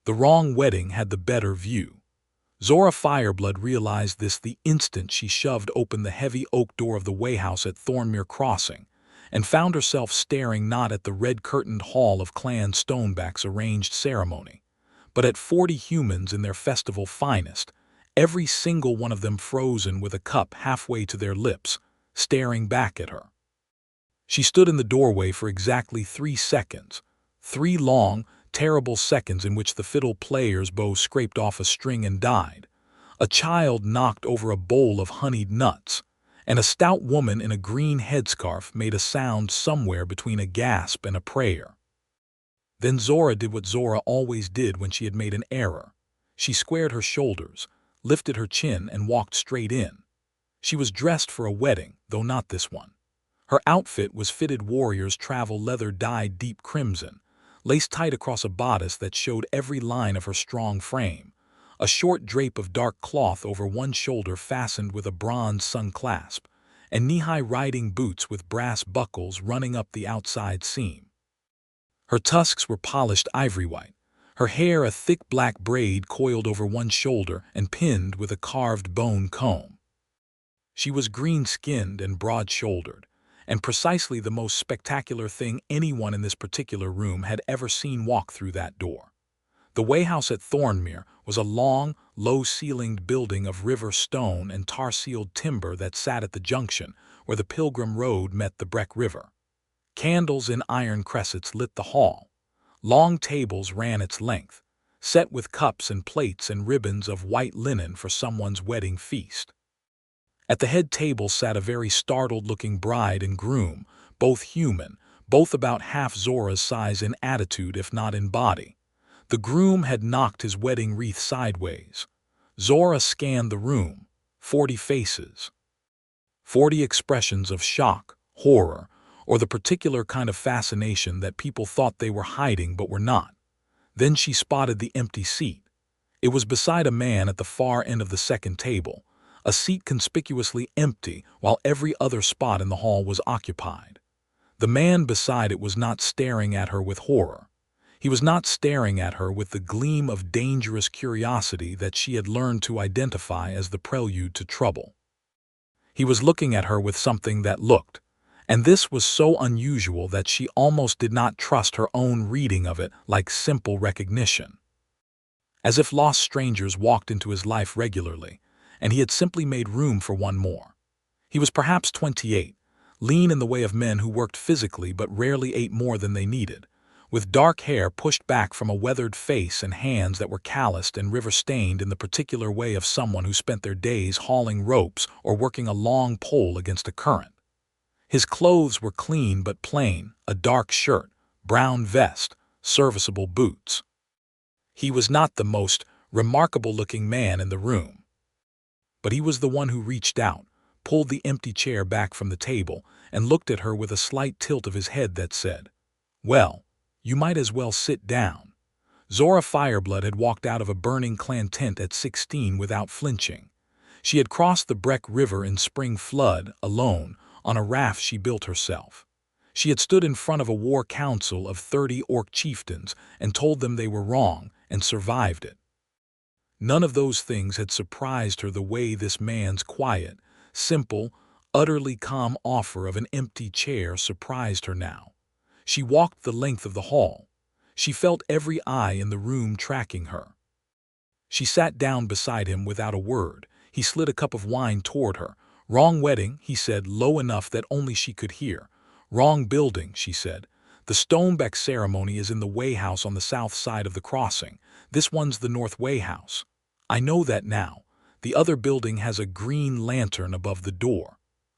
The wrong wedding had the better view. Zora Fireblood realized this the instant she shoved open the heavy oak door of the wayhouse at Thornmere Crossing, and found herself staring not at the red-curtained hall of Clan Stoneback's arranged ceremony, but at 40 humans in their festival finest, every single one of them frozen with a cup halfway to their lips, staring back at her. She stood in the doorway for exactly 3 seconds, 3 long, terrible seconds in which the fiddle player's bow scraped off a string and died, a child knocked over a bowl of honeyed nuts, and a stout woman in a green headscarf made a sound somewhere between a gasp and a prayer. Then Zora did what Zora always did when she had made an error. She squared her shoulders, lifted her chin, and walked straight in. She was dressed for a wedding, though not this one. Her outfit was fitted warrior's travel leather dyed deep crimson, laced tight across a bodice that showed every line of her strong frame, a short drape of dark cloth over one shoulder fastened with a bronze sun clasp, and knee-high riding boots with brass buckles running up the outside seam. Her tusks were polished ivory white, her hair a thick black braid coiled over one shoulder and pinned with a carved bone comb. She was green-skinned and broad-shouldered, and precisely the most spectacular thing anyone in this particular room had ever seen walk through that door. The wayhouse at Thornmere was a long, low-ceilinged building of river stone and tar-sealed timber that sat at the junction where the Pilgrim Road met the Breck River. Candles in iron cressets lit the hall. Long tables ran its length, set with cups and plates and ribbons of white linen for someone's wedding feast. At the head table sat a very startled-looking bride and groom, both human, both about half Zora's size in attitude if not in body. The groom had knocked his wedding wreath sideways. Zora scanned the room. 40 faces. 40 expressions of shock, horror, or the particular kind of fascination that people thought they were hiding but were not. Then she spotted the empty seat. It was beside a man at the far end of the second table, a seat conspicuously empty while every other spot in the hall was occupied. The man beside it was not staring at her with horror. He was not staring at her with the gleam of dangerous curiosity that she had learned to identify as the prelude to trouble. He was looking at her with something that looked, and this was so unusual that she almost did not trust her own reading of it like simple recognition. As if lost strangers walked into his life regularly, and he had simply made room for one more. He was perhaps 28, lean in the way of men who worked physically but rarely ate more than they needed, with dark hair pushed back from a weathered face and hands that were calloused and river-stained in the particular way of someone who spent their days hauling ropes or working a long pole against a current. His clothes were clean but plain, a dark shirt, brown vest, serviceable boots. He was not the most remarkable-looking man in the room. But he was the one who reached out, pulled the empty chair back from the table, and looked at her with a slight tilt of his head that said, "Well, you might as well sit down." Zora Fireblood had walked out of a burning clan tent at 16 without flinching. She had crossed the Breck River in spring flood, alone, on a raft she built herself. She had stood in front of a war council of 30 orc chieftains and told them they were wrong, and survived it. None of those things had surprised her the way this man's quiet, simple, utterly calm offer of an empty chair surprised her now. She walked the length of the hall. She felt every eye in the room tracking her. She sat down beside him without a word. He slid a cup of wine toward her. "Wrong wedding," he said, low enough that only she could hear. "Wrong building," she said. "The Stoneback ceremony is in the wayhouse on the south side of the crossing. This one's the north wayhouse. I know that now. The other building has a green lantern above the door.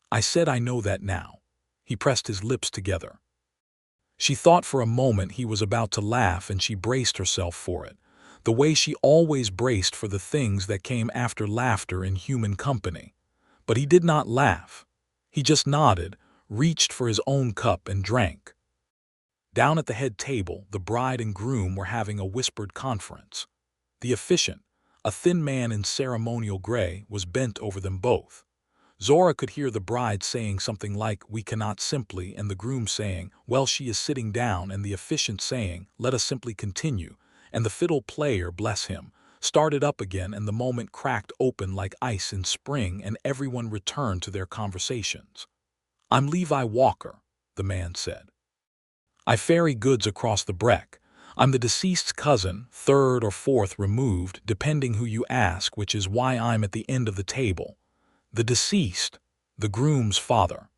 I said I know that now." He pressed his lips together. She thought for a moment he was about to laugh, and she braced herself for it, the way she always braced for the things that came after laughter in human company. But he did not laugh. He just nodded, reached for his own cup and drank. Down at the head table, the bride and groom were having a whispered conference. The officiant, a thin man in ceremonial gray, was bent over them both. Zora could hear the bride saying something like, "We cannot simply," and the groom saying, "Well, she is sitting down," and the officiant saying, "Let us simply continue," and the fiddle player, bless him, started up again, and the moment cracked open like ice in spring, and everyone returned to their conversations. "I'm Levi Walker," the man said. "I ferry goods across the Breck. I'm the deceased's cousin, third or fourth removed, depending who you ask, which is why I'm at the end of the table. The deceased, the groom's father.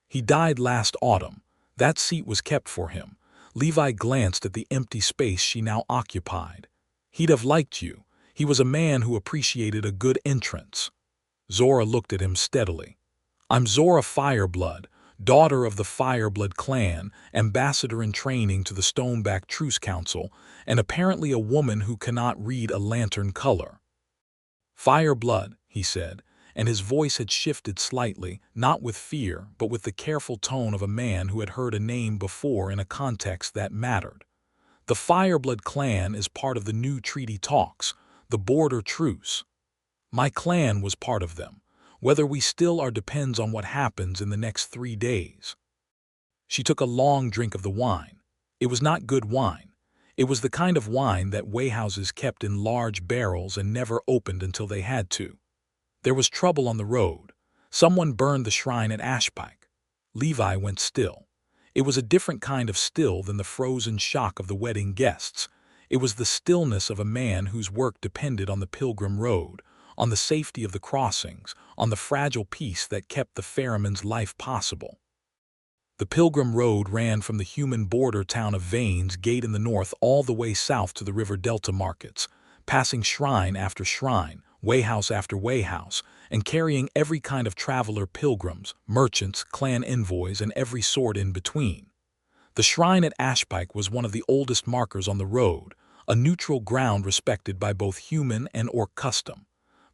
He died last autumn. That seat was kept for him." Levi glanced at the empty space she now occupied. "He'd have liked you. He was a man who appreciated a good entrance." Zora looked at him steadily. "I'm Zora Fireblood, daughter of the Fireblood clan, ambassador in training to the Stoneback Truce Council, and apparently a woman who cannot read a lantern color." "Fireblood," he said, and his voice had shifted slightly, not with fear, but with the careful tone of a man who had heard a name before in a context that mattered. "The Fireblood clan is part of the new treaty talks, the Border Truce. My clan was part of them. Whether we still are depends on what happens in the next 3 days." She took a long drink of the wine. It was not good wine. It was the kind of wine that wayhouses kept in large barrels and never opened until they had to. There was trouble on the road. Someone burned the shrine at Ashpike. Levi went still. It was a different kind of still than the frozen shock of the wedding guests. It was the stillness of a man whose work depended on the pilgrim road, on the safety of the crossings, on the fragile peace that kept the ferryman's life possible. The pilgrim road ran from the human border town of Vanes Gate in the north all the way south to the river delta markets, passing shrine after shrine, wayhouse after wayhouse, and carrying every kind of traveler, pilgrims, merchants, clan envoys, and every sort in between. The shrine at Ashpike was one of the oldest markers on the road, a neutral ground respected by both human and orc custom.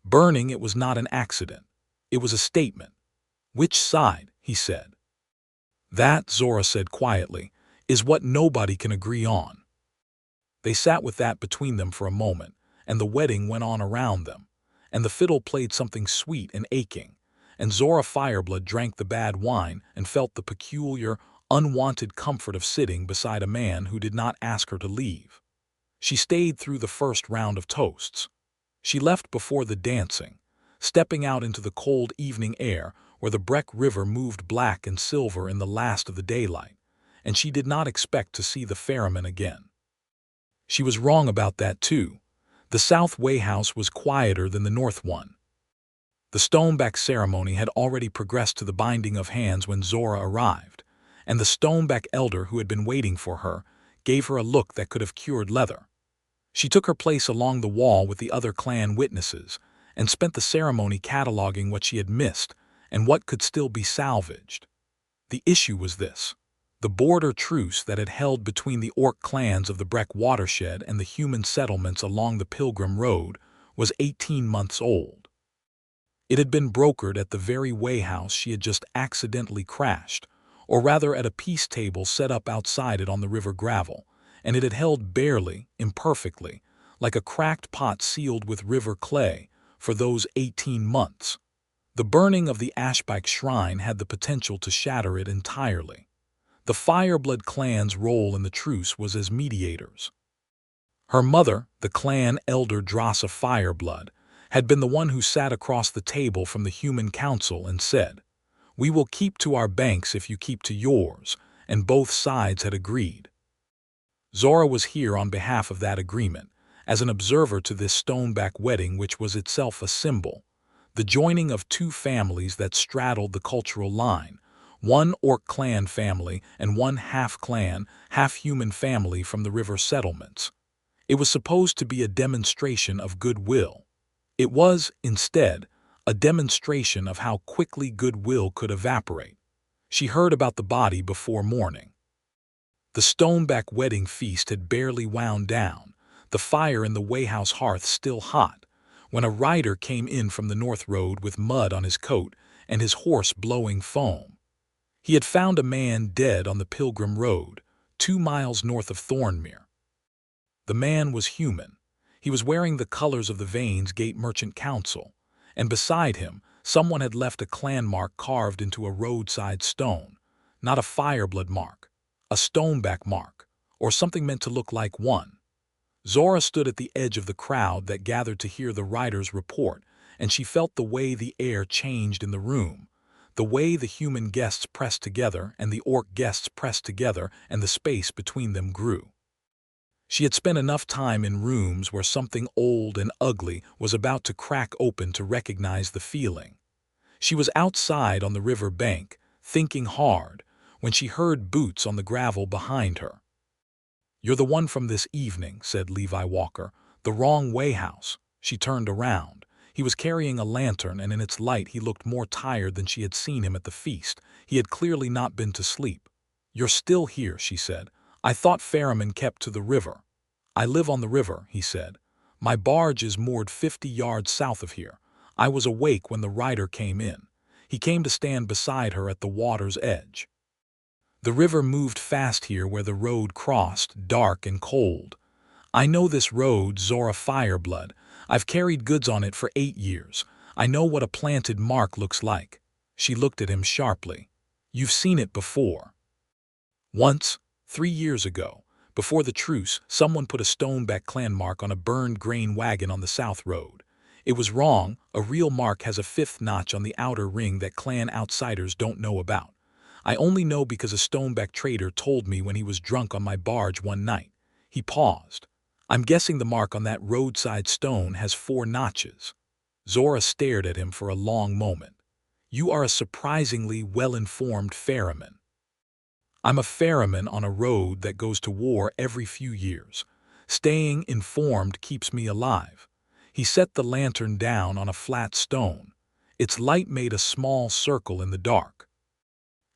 Burning it was not an accident. It was a statement. "Which side?" he said. "That," Zora said quietly, "is what nobody can agree on." They sat with that between them for a moment, and the wedding went on around them, and the fiddle played something sweet and aching, and Zora Fireblood drank the bad wine and felt the peculiar, unwanted comfort of sitting beside a man who did not ask her to leave. She stayed through the first round of toasts. She left before the dancing, stepping out into the cold evening air where the Breck River moved black and silver in the last of the daylight, and she did not expect to see the ferryman again. She was wrong about that too. The South Wayhouse was quieter than the North one. The Stoneback ceremony had already progressed to the binding of hands when Zora arrived, and the Stoneback elder who had been waiting for her gave her a look that could have cured leather. She took her place along the wall with the other clan witnesses and spent the ceremony cataloging what she had missed and what could still be salvaged. The issue was this. The border truce that had held between the orc clans of the Breck watershed and the human settlements along the Pilgrim Road was 18 months old. It had been brokered at the very wayhouse she had just accidentally crashed, or rather at a peace table set up outside it on the river gravel, and it had held barely, imperfectly, like a cracked pot sealed with river clay, for those 18 months. The burning of the Ashpike shrine had the potential to shatter it entirely. The Fireblood clan's role in the truce was as mediators. Her mother, the clan elder Zora Fireblood, had been the one who sat across the table from the human council and said, "We will keep to our banks if you keep to yours," and both sides had agreed. Zora was here on behalf of that agreement, as an observer to this Stoneback wedding which was itself a symbol, the joining of two families that straddled the cultural line, one orc clan family and one half-clan, half-human family from the river settlements. It was supposed to be a demonstration of goodwill. It was, instead, a demonstration of how quickly goodwill could evaporate. She heard about the body before morning. The Stoneback wedding feast had barely wound down, the fire in the wayhouse hearth still hot, when a rider came in from the north road with mud on his coat and his horse blowing foam. He had found a man dead on the Pilgrim Road, 2 miles north of Thornmere. The man was human. He was wearing the colors of the Vanes Gate Merchant Council, and beside him someone had left a clan mark carved into a roadside stone, not a Fireblood mark, a Stoneback mark, or something meant to look like one. Zora stood at the edge of the crowd that gathered to hear the rider's report, and she felt the way the air changed in the room, the way the human guests pressed together and the orc guests pressed together, and the space between them grew. She had spent enough time in rooms where something old and ugly was about to crack open to recognize the feeling. She was outside on the river bank, thinking hard, when she heard boots on the gravel behind her. "You're the one from this evening," said Levi Walker. "The wrong wayhouse." She turned around. He was carrying a lantern, and in its light he looked more tired than she had seen him at the feast. He had clearly not been to sleep. "You're still here," she said. "I thought ferrymen kept to the river." "I live on the river," he said. "My barge is moored 50 yards south of here. I was awake when the rider came in." He came to stand beside her at the water's edge. "The river moved fast here where the road crossed, dark and cold. I know this road, Zora Fireblood. I've carried goods on it for 8 years. I know what a planted mark looks like." She looked at him sharply. "You've seen it before." "Once, 3 years ago, before the truce, someone put a stoneback clan mark on a burned grain wagon on the south road. It was wrong. A real mark has a 5th notch on the outer ring that clan outsiders don't know about. I only know because a stoneback trader told me when he was drunk on my barge one night." He paused. "I'm guessing the mark on that roadside stone has 4 notches." Zora stared at him for a long moment. "You are a surprisingly well-informed ferryman." "I'm a ferryman on a road that goes to war every few years. Staying informed keeps me alive." He set the lantern down on a flat stone. Its light made a small circle in the dark.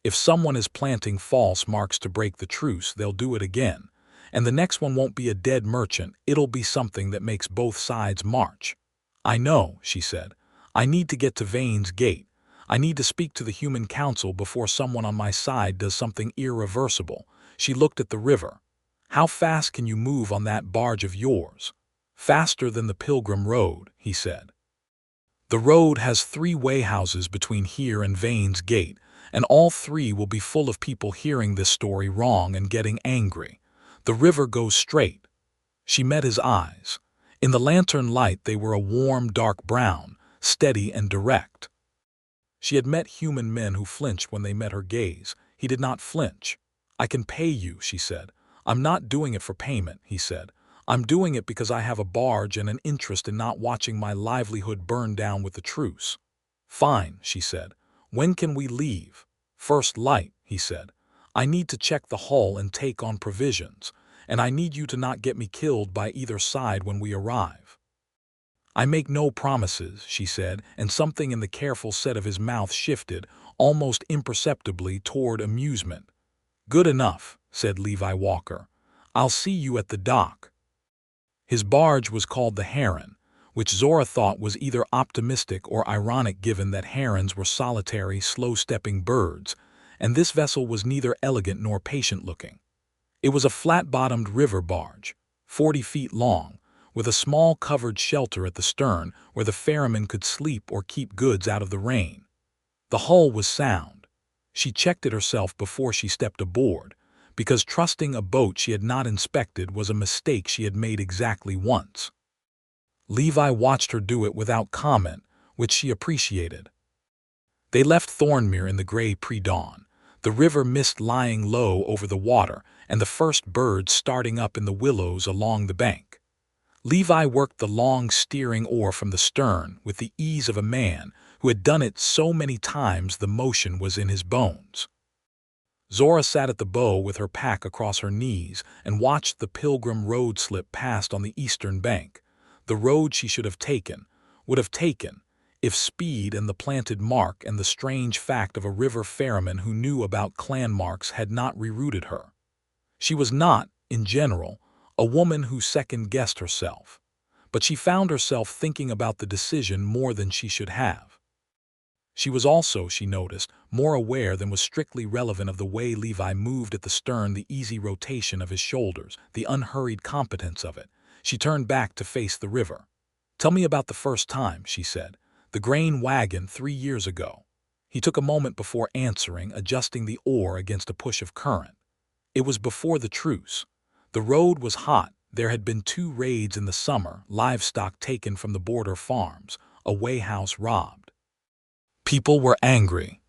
"If someone is planting false marks to break the truce, they'll do it again. And the next one won't be a dead merchant, it'll be something that makes both sides march." "I know," she said. "I need to get to Vane's Gate. I need to speak to the Human Council before someone on my side does something irreversible." She looked at the river. "How fast can you move on that barge of yours?" "Faster than the Pilgrim Road," he said. "The road has 3 wayhouses between here and Vane's Gate, and all 3 will be full of people hearing this story wrong and getting angry. The river goes straight." She met his eyes. In the lantern light they were a warm, dark brown, steady and direct. She had met human men who flinched when they met her gaze. He did not flinch. "I can pay you," she said. "I'm not doing it for payment," he said. "I'm doing it because I have a barge and an interest in not watching my livelihood burn down with the truce." "Fine," she said. "When can we leave?" "First light," he said. "I need to check the hull and take on provisions, and I need you to not get me killed by either side when we arrive." "I make no promises," she said, and something in the careful set of his mouth shifted, almost imperceptibly, toward amusement. "Good enough," said Levi Walker. "I'll see you at the dock." His barge was called the Heron, which Zora thought was either optimistic or ironic given that herons were solitary, slow-stepping birds, and this vessel was neither elegant nor patient-looking. It was a flat-bottomed river barge, 40 feet long, with a small covered shelter at the stern where the ferryman could sleep or keep goods out of the rain. The hull was sound. She checked it herself before she stepped aboard, because trusting a boat she had not inspected was a mistake she had made exactly once. Levi watched her do it without comment, which she appreciated. They left Thornmere in the gray pre-dawn, the river mist lying low over the water and the first birds starting up in the willows along the bank. Levi worked the long steering oar from the stern with the ease of a man who had done it so many times the motion was in his bones. Zora sat at the bow with her pack across her knees and watched the Pilgrim Road slip past on the eastern bank, the road she should have taken, would have taken, if speed and the planted mark and the strange fact of a river ferryman who knew about clan marks had not rerouted her. She was not, in general, a woman who second-guessed herself, but she found herself thinking about the decision more than she should have. She was also, she noticed, more aware than was strictly relevant of the way Levi moved at the stern, the easy rotation of his shoulders, the unhurried competence of it. She turned back to face the river. "Tell me about the first time," she said. "The grain wagon 3 years ago." He took a moment before answering, adjusting the oar against a push of current. "It was before the truce. The road was hot, There had been 2 raids in the summer, livestock taken from the border farms, a wayhouse robbed. People were angry.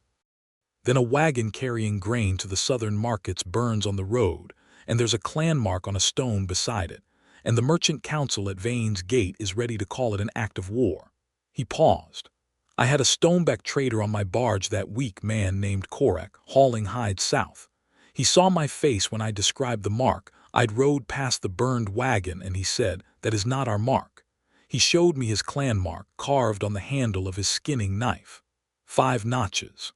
Then a wagon carrying grain to the southern markets burns on the road, and there's a clan mark on a stone beside it, and the merchant council at Vane's gate is ready to call it an act of war. He paused. I had a Stoneback trader on my barge that week, man named Korek, hauling hides south. He saw my face when I described the mark. I'd rode past the burned wagon, and he said, "That is not our mark." He showed me his clan mark, carved on the handle of his skinning knife. 5 notches.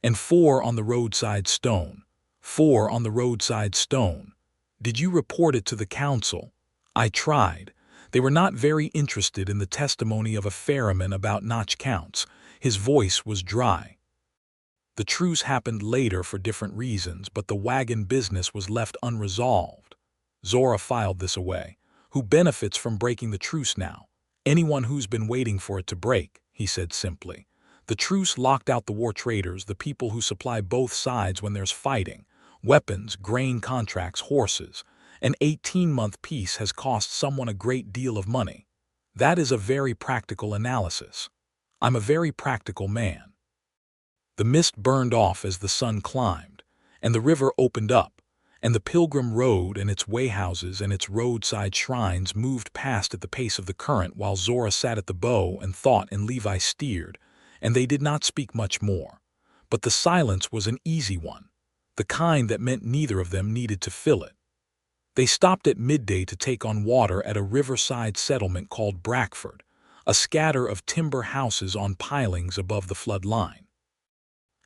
And 4 on the roadside stone. 4 on the roadside stone. Did you report it to the council? I tried. They were not very interested in the testimony of a ferryman about notch counts. His voice was dry. The truce happened later for different reasons, but the wagon business was left unresolved. Zora filed this away. Who benefits from breaking the truce now? Anyone who's been waiting for it to break, he said simply. The truce locked out the war traders, the people who supply both sides when there's fighting. Weapons, grain contracts, horses. An 18-month peace has cost someone a great deal of money. That is a very practical analysis. I'm a very practical man. The mist burned off as the sun climbed, and the river opened up, and the Pilgrim Road and its wayhouses and its roadside shrines moved past at the pace of the current while Zora sat at the bow and thought and Levi steered, and they did not speak much more. But the silence was an easy one, the kind that meant neither of them needed to fill it. They stopped at midday to take on water at a riverside settlement called Brackford, a scatter of timber houses on pilings above the flood line.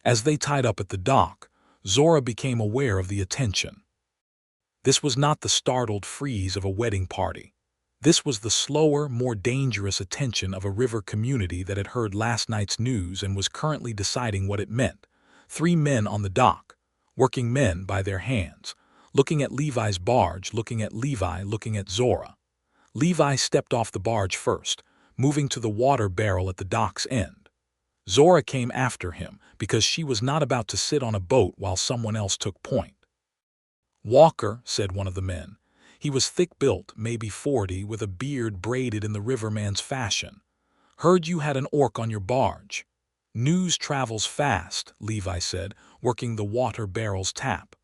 As they tied up at the dock, Zora became aware of the attention. This was not the startled freeze of a wedding party. This was the slower, more dangerous attention of a river community that had heard last night's news and was currently deciding what it meant. 3 men on the dock, working men by their hands, looking at Levi's barge, looking at Levi, looking at Zora. Levi stepped off the barge first, moving to the water barrel at the dock's end. Zora came after him because she was not about to sit on a boat while someone else took point. Walker, said one of the men. He was thick-built, maybe 40, with a beard braided in the riverman's fashion. Heard you had an orc on your barge. News travels fast, Levi said, working the water barrel's tap.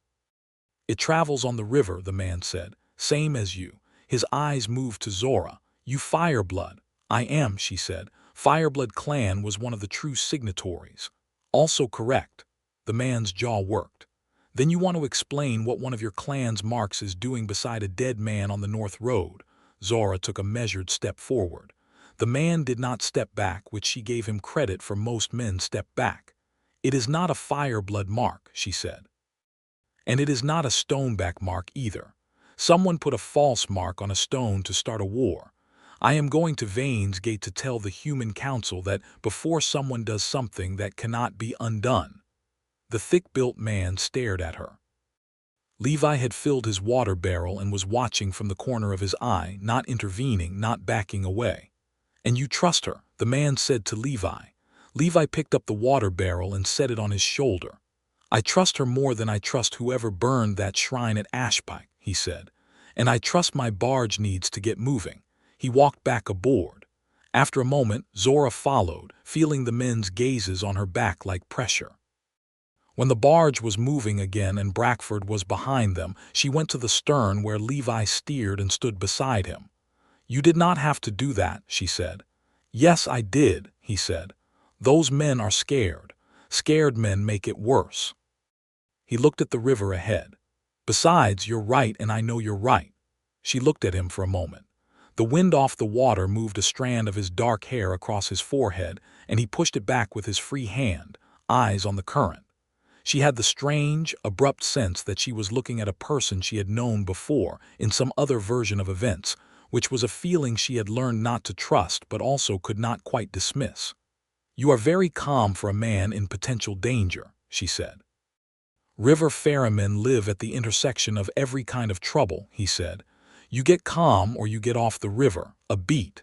It travels on the river, the man said, same as you. His eyes moved to Zora. You Fireblood. I am, she said. Fireblood clan was one of the true signatories. Also correct. The man's jaw worked. Then you want to explain what one of your clan's marks is doing beside a dead man on the North Road. Zora took a measured step forward. The man did not step back, which she gave him credit for. Most men step back. It is not a Fireblood mark, she said. And it is not a Stoneback mark either. Someone put a false mark on a stone to start a war. I am going to Vane's gate to tell the human council that before someone does something that cannot be undone. The thick-built man stared at her. Levi had filled his water barrel and was watching from the corner of his eye, not intervening, not backing away. And you trust her, the man said to Levi. Levi picked up the water barrel and set it on his shoulder. I trust her more than I trust whoever burned that shrine at Ashpike, he said. And I trust my barge needs to get moving. He walked back aboard. After a moment, Zora followed, feeling the men's gazes on her back like pressure. When the barge was moving again and Brackford was behind them, she went to the stern where Levi steered and stood beside him. You did not have to do that, she said. Yes, I did, he said. Those men are scared. Scared men make it worse. He looked at the river ahead. Besides, you're right, and I know you're right. She looked at him for a moment. The wind off the water moved a strand of his dark hair across his forehead, and he pushed it back with his free hand, eyes on the current. She had the strange, abrupt sense that she was looking at a person she had known before in some other version of events, which was a feeling she had learned not to trust but also could not quite dismiss. You are very calm for a man in potential danger, she said. River ferrymen live at the intersection of every kind of trouble, he said. You get calm or you get off the river, a beat.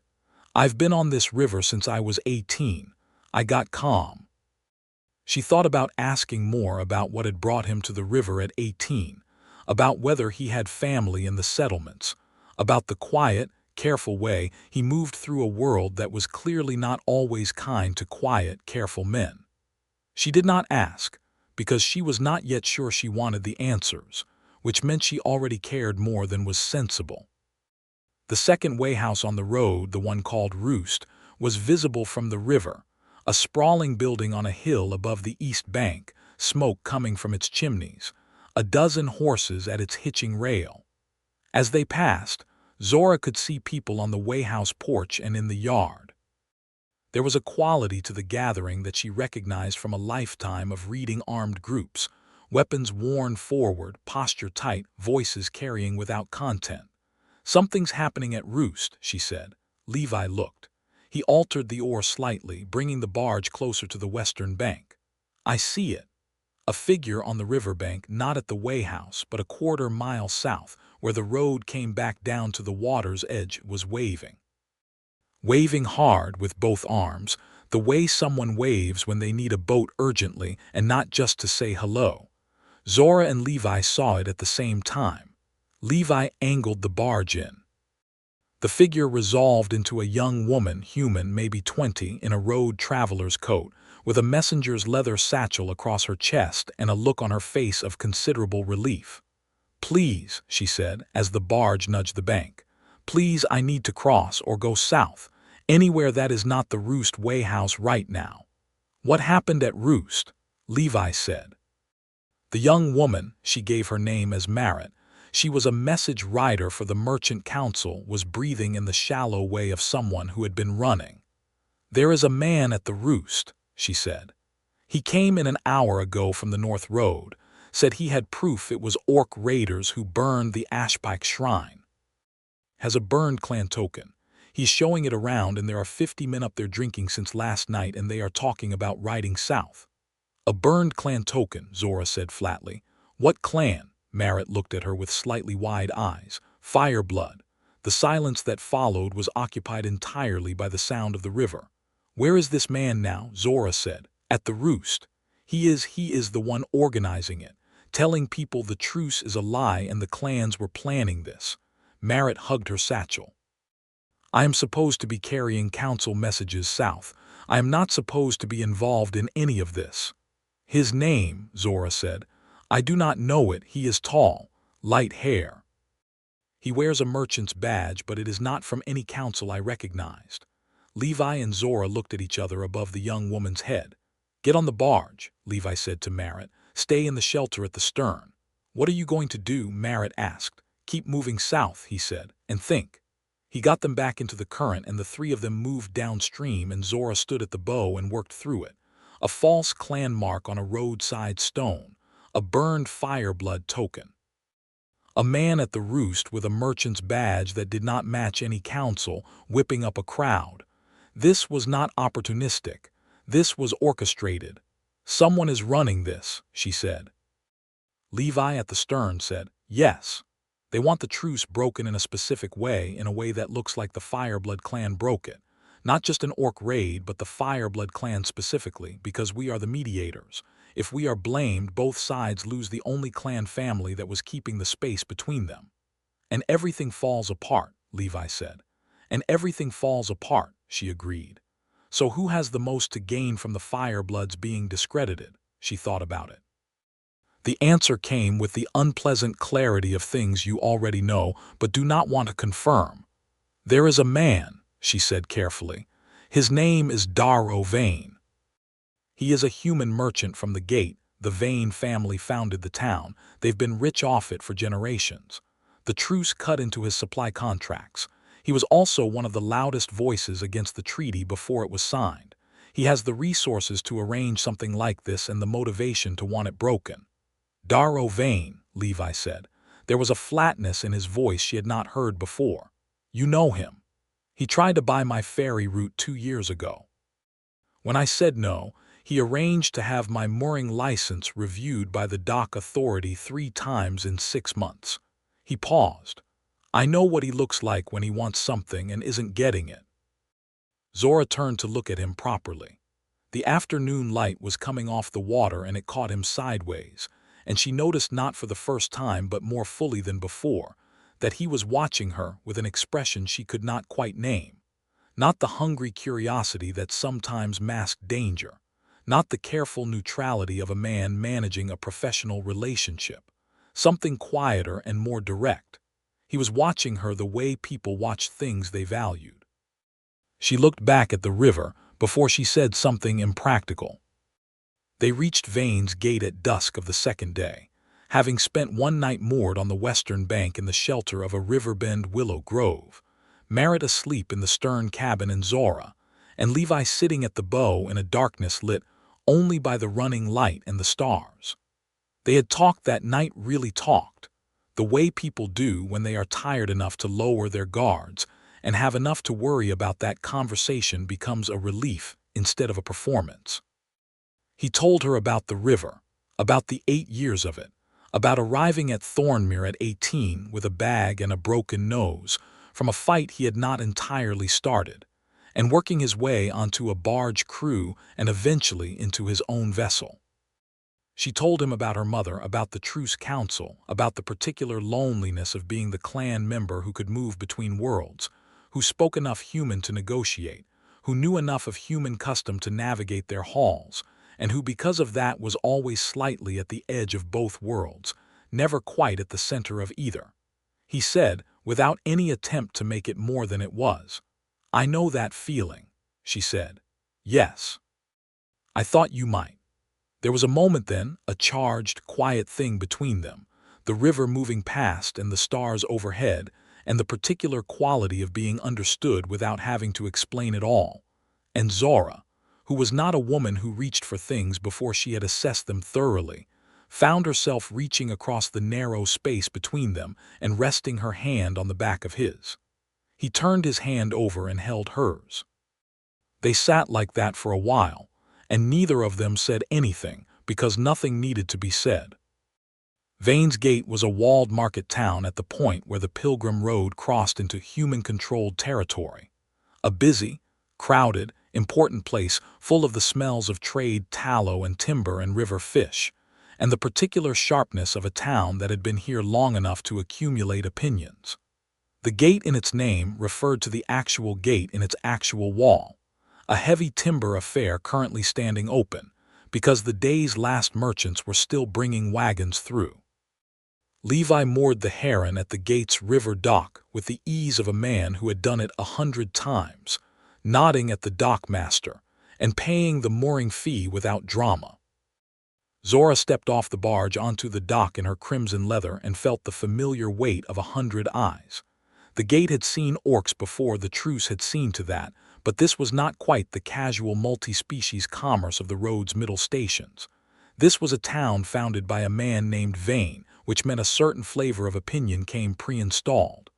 I've been on this river since I was 18. I got calm. She thought about asking more about what had brought him to the river at 18, about whether he had family in the settlements, about the quiet, careful way he moved through a world that was clearly not always kind to quiet, careful men. She did not ask, because she was not yet sure she wanted the answers, which meant she already cared more than was sensible. The second wayhouse on the road, the one called Roost, was visible from the river, a sprawling building on a hill above the east bank, smoke coming from its chimneys, a dozen horses at its hitching rail. As they passed, Zora could see people on the wayhouse porch and in the yard. There was a quality to the gathering that she recognized from a lifetime of reading armed groups, weapons worn forward, posture tight, voices carrying without content. "Something's happening at Roost," she said. Levi looked. He altered the oar slightly, bringing the barge closer to the western bank. "I see it." A figure on the riverbank, not at the wayhouse, but a quarter-mile south, where the road came back down to the water's edge, was waving. Waving hard with both arms, the way someone waves when they need a boat urgently and not just to say hello. Zora and Levi saw it at the same time. Levi angled the barge in. The figure resolved into a young woman, human, maybe 20, in a road traveler's coat, with a messenger's leather satchel across her chest and a look on her face of considerable relief. "Please," she said, as the barge nudged the bank. "Please, I need to cross or go south, anywhere that is not the Roost wayhouse right now." "What happened at Roost?" Levi said. The young woman, she gave her name as Merritt, she was a message rider for the Merchant Council, was breathing in the shallow way of someone who had been running. "There is a man at the Roost," she said. "He came in an hour ago from the North Road, said he had proof it was Orc raiders who burned the Ashpike Shrine. Has a burned clan token. He's showing it around and there are 50 men up there drinking since last night and they are talking about riding south." "A burned clan token," Zora said flatly. "What clan?" Merritt looked at her with slightly wide eyes. "Fireblood." The silence that followed was occupied entirely by the sound of the river. "Where is this man now?" Zora said. "At the Roost. He is the one organizing it, telling people the truce is a lie and the clans were planning this." Merritt hugged her satchel. "I am supposed to be carrying council messages south. I am not supposed to be involved in any of this." "His name," Zora said. "I do not know it. He is tall, light hair. He wears a merchant's badge, but it is not from any council I recognized." Levi and Zora looked at each other above the young woman's head. "Get on the barge," Levi said to Merritt. "Stay in the shelter at the stern." "What are you going to do?" Merritt asked. "Keep moving south," he said, "and think." He got them back into the current and the three of them moved downstream and Zora stood at the bow and worked through it. A false clan mark on a roadside stone. A burned Fireblood token. A man at the Roost with a merchant's badge that did not match any council, whipping up a crowd. This was not opportunistic. This was orchestrated. "Someone is running this," she said. Levi at the stern said, "Yes. They want the truce broken in a specific way, in a way that looks like the Fireblood clan broke it. Not just an Orc raid, but the Fireblood clan specifically, because we are the mediators. If we are blamed, both sides lose the only clan family that was keeping the space between them." "And everything falls apart," Levi said. "And everything falls apart," she agreed. "So who has the most to gain from the Firebloods being discredited?" She thought about it. The answer came with the unpleasant clarity of things you already know but do not want to confirm. "There is a man," she said carefully. "His name is Darrow Vane. He is a human merchant from the Gate. The Vane family founded the town. They've been rich off it for generations. The truce cut into his supply contracts. He was also one of the loudest voices against the treaty before it was signed. He has the resources to arrange something like this and the motivation to want it broken." "Darrow Vane," Levi said. There was a flatness in his voice she had not heard before. "You know him. He tried to buy my ferry route 2 years ago. When I said no, he arranged to have my mooring license reviewed by the dock authority 3 times in 6 months. He paused. I know what he looks like when he wants something and isn't getting it." Zora turned to look at him properly. The afternoon light was coming off the water and it caught him sideways, and she noticed not for the first time but more fully than before, that he was watching her with an expression she could not quite name. Not the hungry curiosity that sometimes masked danger, not the careful neutrality of a man managing a professional relationship. Something quieter and more direct. He was watching her the way people watch things they valued. She looked back at the river before she said something impractical. They reached Vane's Gate at dusk of the second day, having spent one night moored on the western bank in the shelter of a riverbend willow grove, Merritt asleep in the stern cabin and Zora, and Levi sitting at the bow in a darkness lit only by the running light and the stars. They had talked that night, really talked, the way people do when they are tired enough to lower their guards and have enough to worry about. That conversation becomes a relief instead of a performance. He told her about the river, about the 8 years of it, about arriving at Thornmere at 18 with a bag and a broken nose from a fight he had not entirely started, and working his way onto a barge crew and eventually into his own vessel. She told him about her mother, about the Truce Council, about the particular loneliness of being the clan member who could move between worlds, who spoke enough human to negotiate, who knew enough of human custom to navigate their halls, and who because of that was always slightly at the edge of both worlds, never quite at the center of either. He said, without any attempt to make it more than it was, "I know that feeling," she said. "Yes. I thought you might." There was a moment then, a charged, quiet thing between them, the river moving past and the stars overhead, and the particular quality of being understood without having to explain it all. And Zora, who was not a woman who reached for things before she had assessed them thoroughly, found herself reaching across the narrow space between them and resting her hand on the back of his. He turned his hand over and held hers. They sat like that for a while, and neither of them said anything because nothing needed to be said. Vane's Gate was a walled market town at the point where the Pilgrim Road crossed into human-controlled territory. A busy, crowded, important place full of the smells of trade, tallow and timber and river fish, and the particular sharpness of a town that had been here long enough to accumulate opinions. The gate in its name referred to the actual gate in its actual wall, a heavy timber affair currently standing open, because the day's last merchants were still bringing wagons through. Levi moored the Heron at the gate's river dock with the ease of a man who had done it 100 times, nodding at the dockmaster and paying the mooring fee without drama. Zora stepped off the barge onto the dock in her crimson leather and felt the familiar weight of 100 eyes. The gate had seen orcs before the Truce had seen to that, but this was not quite the casual multi-species commerce of the road's middle stations. This was a town founded by a man named Vane, which meant a certain flavor of opinion came pre-installed.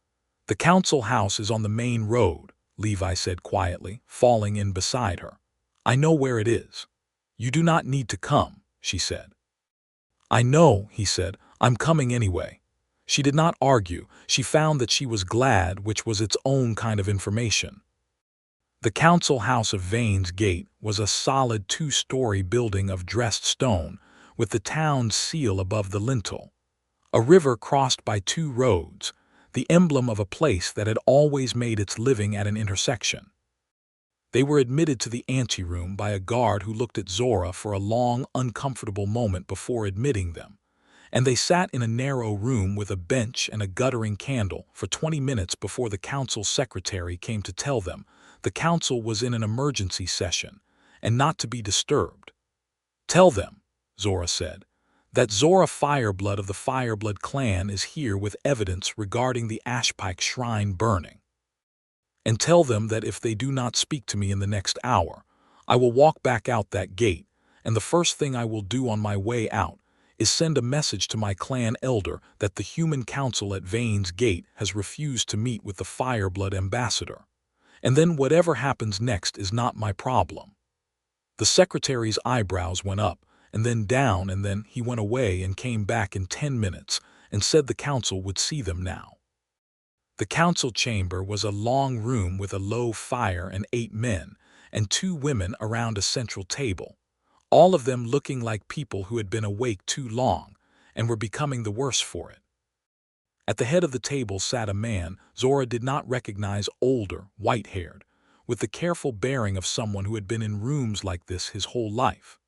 "The council house is on the main road," Levi said quietly, falling in beside her. "I know where it is." "You do not need to come," she said. "I know," he said. "I'm coming anyway." She did not argue. She found that she was glad, which was its own kind of information. The council house of Vane's Gate was a solid 2-story building of dressed stone, with the town's seal above the lintel. A river crossed by 2 roads, the emblem of a place that had always made its living at an intersection. They were admitted to the anteroom by a guard who looked at Zora for a long, uncomfortable moment before admitting them, and they sat in a narrow room with a bench and a guttering candle for 20 minutes before the council secretary came to tell them the council was in an emergency session and not to be disturbed. "Tell them," Zora said, "that Zora Fireblood of the Fireblood clan is here with evidence regarding the Ashpike shrine burning. And tell them that if they do not speak to me in the next hour, I will walk back out that gate, and the first thing I will do on my way out is send a message to my clan elder that the human council at Vane's Gate has refused to meet with the Fireblood ambassador. And then whatever happens next is not my problem." The secretary's eyebrows went up, and then down, and then he went away and came back in 10 minutes and said the council would see them now. The council chamber was a long room with a low fire and 8 men and 2 women around a central table, all of them looking like people who had been awake too long and were becoming the worse for it. At the head of the table sat a man Zora did not recognize, older, white-haired, with the careful bearing of someone who had been in rooms like this his whole life.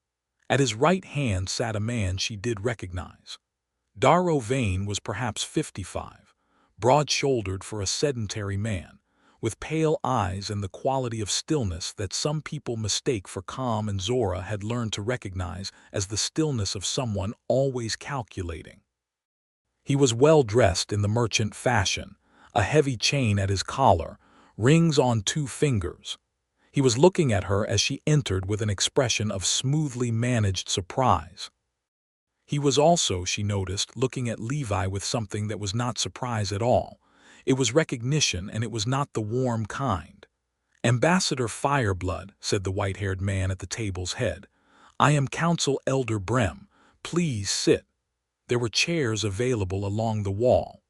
At his right hand sat a man she did recognize. Darrow Vane was perhaps 55, broad-shouldered for a sedentary man, with pale eyes and the quality of stillness that some people mistake for calm, and Zora had learned to recognize as the stillness of someone always calculating. He was well-dressed in the merchant fashion, a heavy chain at his collar, rings on 2 fingers. He was looking at her as she entered with an expression of smoothly managed surprise. He was also, she noticed, looking at Levi with something that was not surprise at all. It was recognition, and it was not the warm kind. "Ambassador Fireblood," said the white-haired man at the table's head. "I am Council Elder Brem. Please sit." There were chairs available along the wall.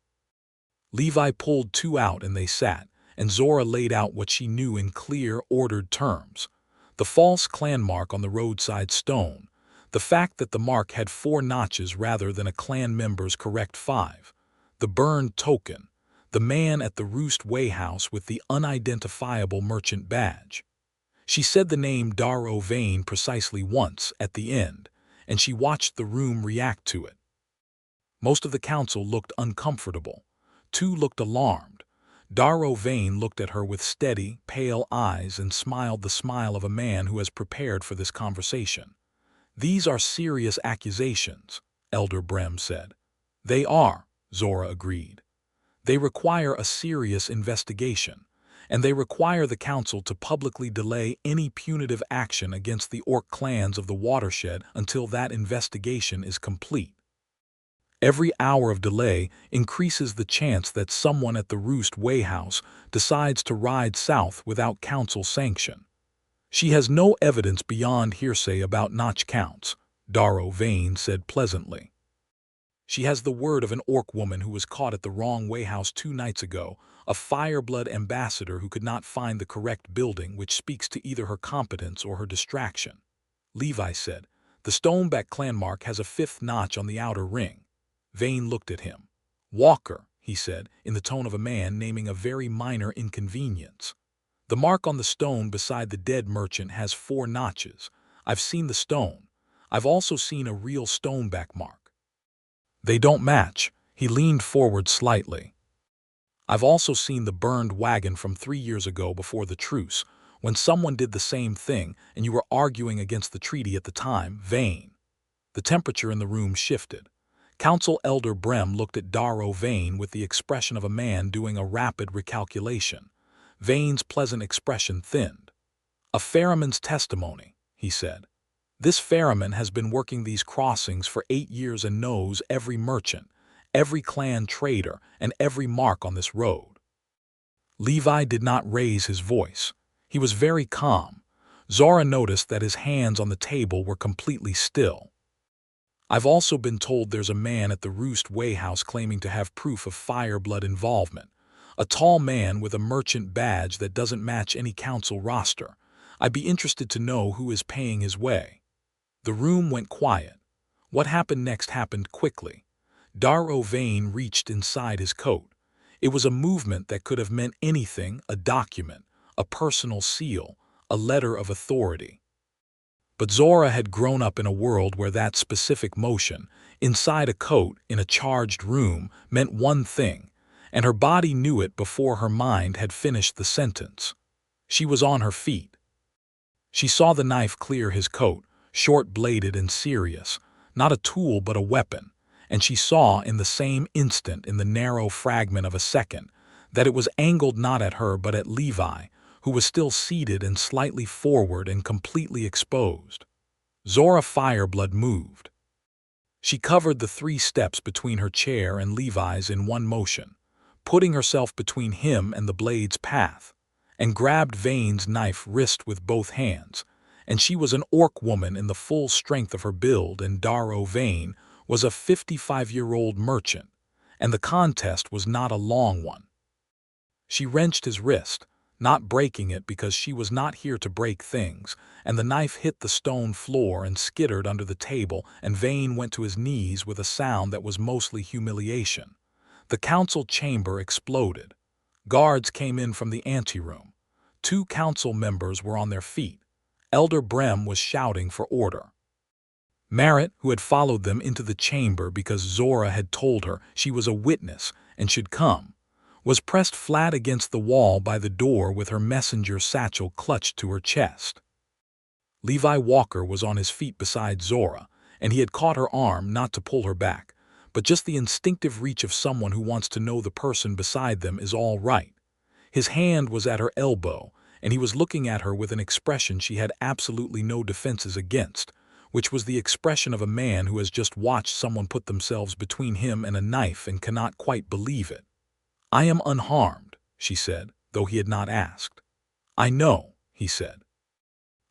Levi pulled 2 out and they sat, and Zora laid out what she knew in clear, ordered terms. The false clan mark on the roadside stone, the fact that the mark had 4 notches rather than a clan member's correct 5, the burned token, the man at the Roost Wayhouse with the unidentifiable merchant badge. She said the name Darrow Vane precisely once at the end, and she watched the room react to it. Most of the council looked uncomfortable. 2 looked alarmed. Darrow Vane looked at her with steady, pale eyes and smiled the smile of a man who has prepared for this conversation. "These are serious accusations," Elder Brem said. "They are," Zora agreed. "They require a serious investigation, and they require the council to publicly delay any punitive action against the orc clans of the watershed until that investigation is complete. Every hour of delay increases the chance that someone at the Roost Wayhouse decides to ride south without council sanction. She has no evidence beyond hearsay about notch counts," Darrow Vane said pleasantly. "She has the word of an orc woman who was caught at the wrong Wayhouse 2 nights ago, a Fireblood ambassador who could not find the correct building, which speaks to either her competence or her distraction." Levi said, "The stoneback clan mark has a 5th notch on the outer ring." Vane looked at him. "Walker," he said, in the tone of a man naming a very minor inconvenience. "The mark on the stone beside the dead merchant has 4 notches. I've seen the stone. I've also seen a real stoneback mark. They don't match." He leaned forward slightly. "I've also seen the burned wagon from 3 years ago before the truce, when someone did the same thing and you were arguing against the treaty at the time, Vane." The temperature in the room shifted. Council Elder Brem looked at Darrow Vane with the expression of a man doing a rapid recalculation. Vane's pleasant expression thinned. "A ferryman's testimony," he said. "This ferryman has been working these crossings for 8 years and knows every merchant, every clan trader, and every mark on this road." Levi did not raise his voice. He was very calm. Zora noticed that his hands on the table were completely still. "I've also been told there's a man at the Roost Wayhouse claiming to have proof of Fireblood involvement. A tall man with a merchant badge that doesn't match any council roster. I'd be interested to know who is paying his way." The room went quiet. What happened next happened quickly. Darrow Vane reached inside his coat. It was a movement that could have meant anything: a document, a personal seal, a letter of authority. But Zora had grown up in a world where that specific motion, inside a coat, in a charged room, meant one thing, and her body knew it before her mind had finished the sentence. She was on her feet. She saw the knife clear his coat, short-bladed and serious, not a tool but a weapon, and she saw in the same instant, in the narrow fragment of a second, that it was angled not at her but at Levi, who was still seated and slightly forward and completely exposed. Zora Fireblood moved. She covered the 3 steps between her chair and Levi's in one motion, putting herself between him and the blade's path, and grabbed Vane's knife wrist with both hands, and she was an orc woman in the full strength of her build, and Darrow Vane was a 55-year-old merchant, and the contest was not a long one. She wrenched his wrist, not breaking it because she was not here to break things, and the knife hit the stone floor and skittered under the table, and Vane went to his knees with a sound that was mostly humiliation. The council chamber exploded. Guards came in from the anteroom. 2 council members were on their feet. Elder Brem was shouting for order. Merritt, who had followed them into the chamber because Zora had told her she was a witness and should come, was pressed flat against the wall by the door with her messenger satchel clutched to her chest. Levi Walker was on his feet beside Zora, and he had caught her arm not to pull her back, but just the instinctive reach of someone who wants to know the person beside them is all right. His hand was at her elbow, and he was looking at her with an expression she had absolutely no defenses against, which was the expression of a man who has just watched someone put themselves between him and a knife and cannot quite believe it. "I am unharmed," she said, though he had not asked. "I know," he said.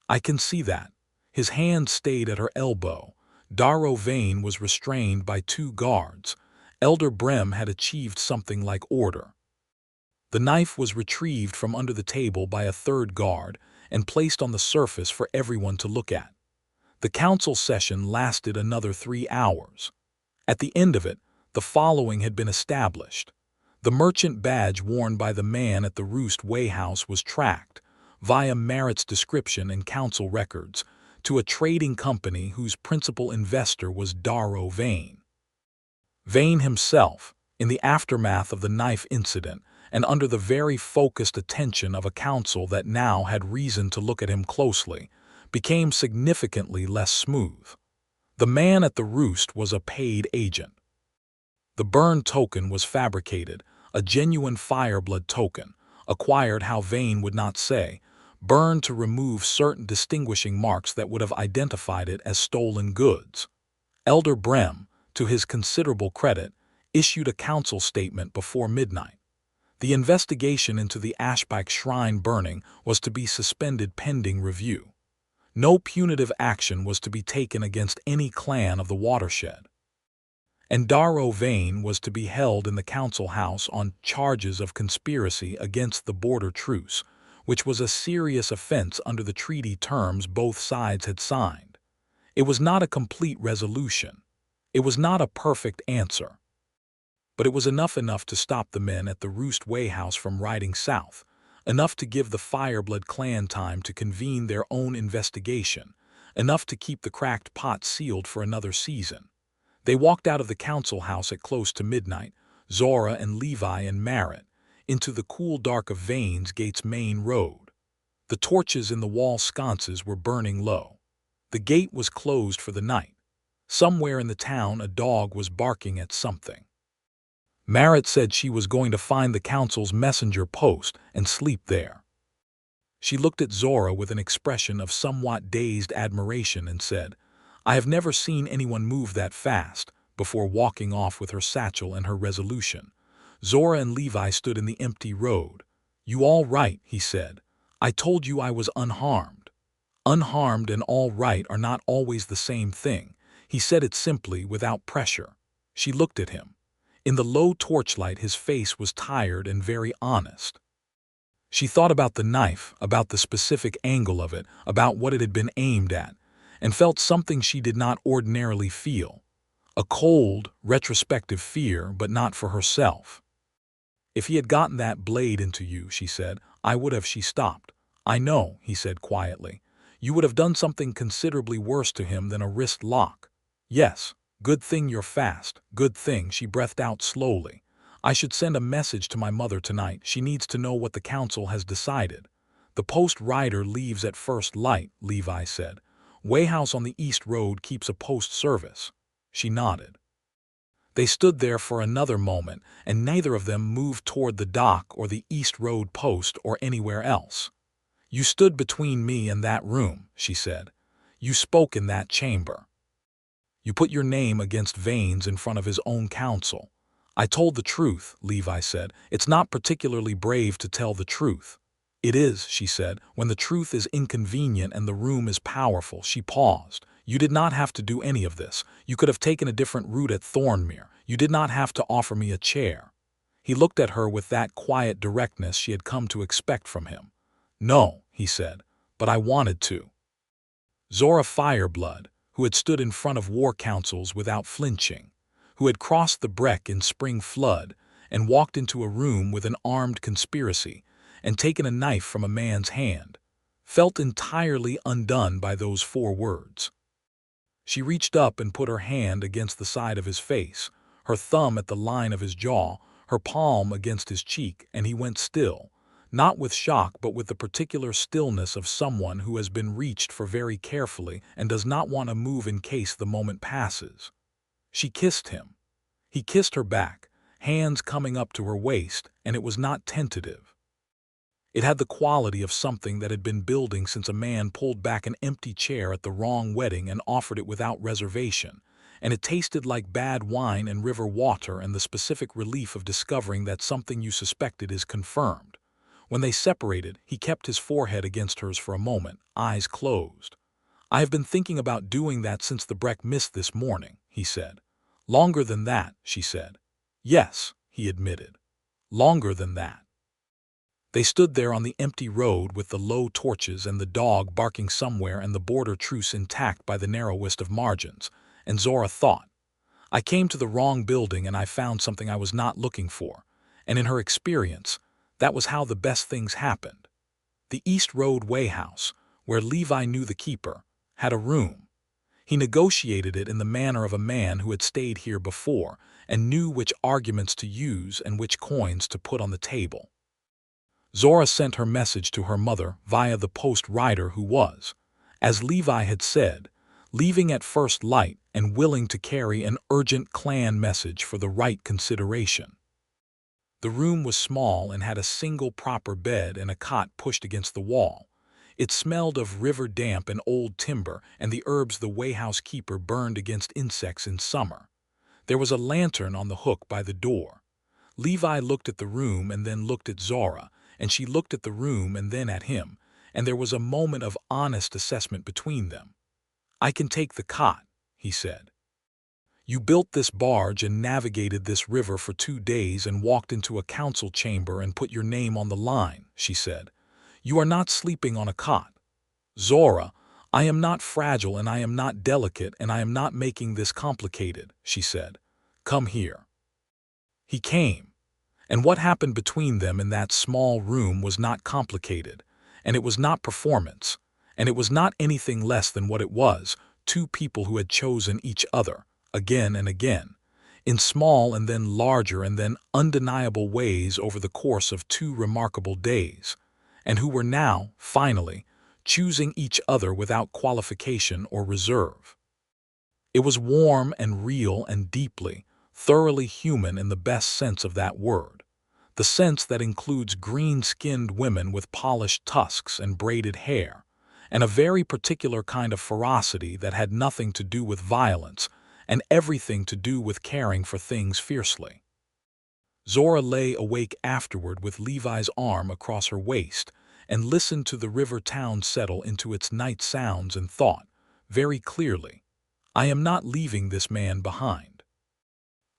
"I can see that." His hand stayed at her elbow. Darrow Vane was restrained by 2 guards. Elder Brem had achieved something like order. The knife was retrieved from under the table by a 3rd guard and placed on the surface for everyone to look at. The council session lasted another 3 hours. At the end of it, the following had been established. The merchant badge worn by the man at the Roost Wayhouse was tracked, via Merritt's description and council records, to a trading company whose principal investor was Darrow Vane. Vane himself, in the aftermath of the knife incident, and under the very focused attention of a council that now had reason to look at him closely, became significantly less smooth. The man at the Roost was a paid agent. The burn token was fabricated, a genuine Fireblood token, acquired how Vane would not say, burned to remove certain distinguishing marks that would have identified it as stolen goods. Elder Brem, to his considerable credit, issued a council statement before midnight. The investigation into the Ashbike Shrine burning was to be suspended pending review. No punitive action was to be taken against any clan of the watershed. And Darrow Vane was to be held in the council house on charges of conspiracy against the Border Truce, which was a serious offense under the treaty terms both sides had signed. It was not a complete resolution. It was not a perfect answer. But it was enough to stop the men at the Roost Wayhouse from riding south, enough to give the Fireblood clan time to convene their own investigation, enough to keep the cracked pot sealed for another season. They walked out of the council house at close to midnight, Zora and Levi and Merritt, into the cool dark of Vane's Gate's main road. The torches in the wall sconces were burning low. The gate was closed for the night. Somewhere in the town a dog was barking at something. Merritt said she was going to find the council's messenger post and sleep there. She looked at Zora with an expression of somewhat dazed admiration and said, "I have never seen anyone move that fast," before walking off with her satchel and her resolution. Zora and Levi stood in the empty road. "You all right?" he said. "I told you I was unharmed." Unharmed and all right are not always the same thing. He said it simply, without pressure. She looked at him. In the low torchlight his face was tired and very honest. She thought about the knife, about the specific angle of it, about what it had been aimed at, and felt something she did not ordinarily feel. A cold, retrospective fear, but not for herself. "If he had gotten that blade into you," she said, "I would have." She stopped. "I know," he said quietly. "You would have done something considerably worse to him than a wrist lock." "Yes. Good thing you're fast. Good thing," she breathed out slowly. "I should send a message to my mother tonight. She needs to know what the council has decided." "The post rider leaves at first light," Levi said. "Wayhouse on the East Road keeps a post service." She nodded. They stood there for another moment, and neither of them moved toward the dock or the East Road post or anywhere else. "You stood between me and that room," she said. "You spoke in that chamber. You put your name against Vane's in front of his own council." "I told the truth," Levi said. "It's not particularly brave to tell the truth." "It is," she said, "when the truth is inconvenient and the room is powerful." She paused. "You did not have to do any of this. You could have taken a different route at Thornmere. You did not have to offer me a chair." He looked at her with that quiet directness she had come to expect from him. "No," he said, "but I wanted to." Zora Fireblood, who had stood in front of war councils without flinching, who had crossed the Breck in spring flood, and walked into a room with an armed conspiracy and taken a knife from a man's hand, felt entirely undone by those 4 words. She reached up and put her hand against the side of his face, her thumb at the line of his jaw, her palm against his cheek, and he went still, not with shock but with the particular stillness of someone who has been reached for very carefully and does not want to move in case the moment passes. She kissed him. He kissed her back, hands coming up to her waist, and it was not tentative. It had the quality of something that had been building since a man pulled back an empty chair at the wrong wedding and offered it without reservation, and it tasted like bad wine and river water and the specific relief of discovering that something you suspected is confirmed. When they separated, he kept his forehead against hers for a moment, eyes closed. "I have been thinking about doing that since the break missed this morning," he said. "Longer than that," she said. "Yes," he admitted. "Longer than that." They stood there on the empty road with the low torches and the dog barking somewhere and the border truce intact by the narrowest of margins, and Zora thought, "I came to the wrong building and I found something I was not looking for," and in her experience, that was how the best things happened. The East Road wayhouse, where Levi knew the keeper, had a room. He negotiated it in the manner of a man who had stayed here before and knew which arguments to use and which coins to put on the table. Zora sent her message to her mother via the post rider who was, as Levi had said, leaving at first light and willing to carry an urgent clan message for the right consideration. The room was small and had a single proper bed and a cot pushed against the wall. It smelled of river damp and old timber and the herbs the wayhouse keeper burned against insects in summer. There was a lantern on the hook by the door. Levi looked at the room and then looked at Zora, and she looked at the room and then at him, and there was a moment of honest assessment between them. "I can take the cot," he said. "You built this barge and navigated this river for 2 days and walked into a council chamber and put your name on the line," she said. "You are not sleeping on a cot. Zora, I am not fragile and I am not delicate and I am not making this complicated," she said. "Come here." He came. And what happened between them in that small room was not complicated, and it was not performance, and it was not anything less than what it was, 2 people who had chosen each other, again and again, in small and then larger and then undeniable ways over the course of 2 remarkable days, and who were now, finally, choosing each other without qualification or reserve. It was warm and real and deeply, thoroughly human in the best sense of that word, the sense that includes green-skinned women with polished tusks and braided hair, and a very particular kind of ferocity that had nothing to do with violence and everything to do with caring for things fiercely. Zora lay awake afterward with Levi's arm across her waist and listened to the river town settle into its night sounds and thought, very clearly, "I am not leaving this man behind."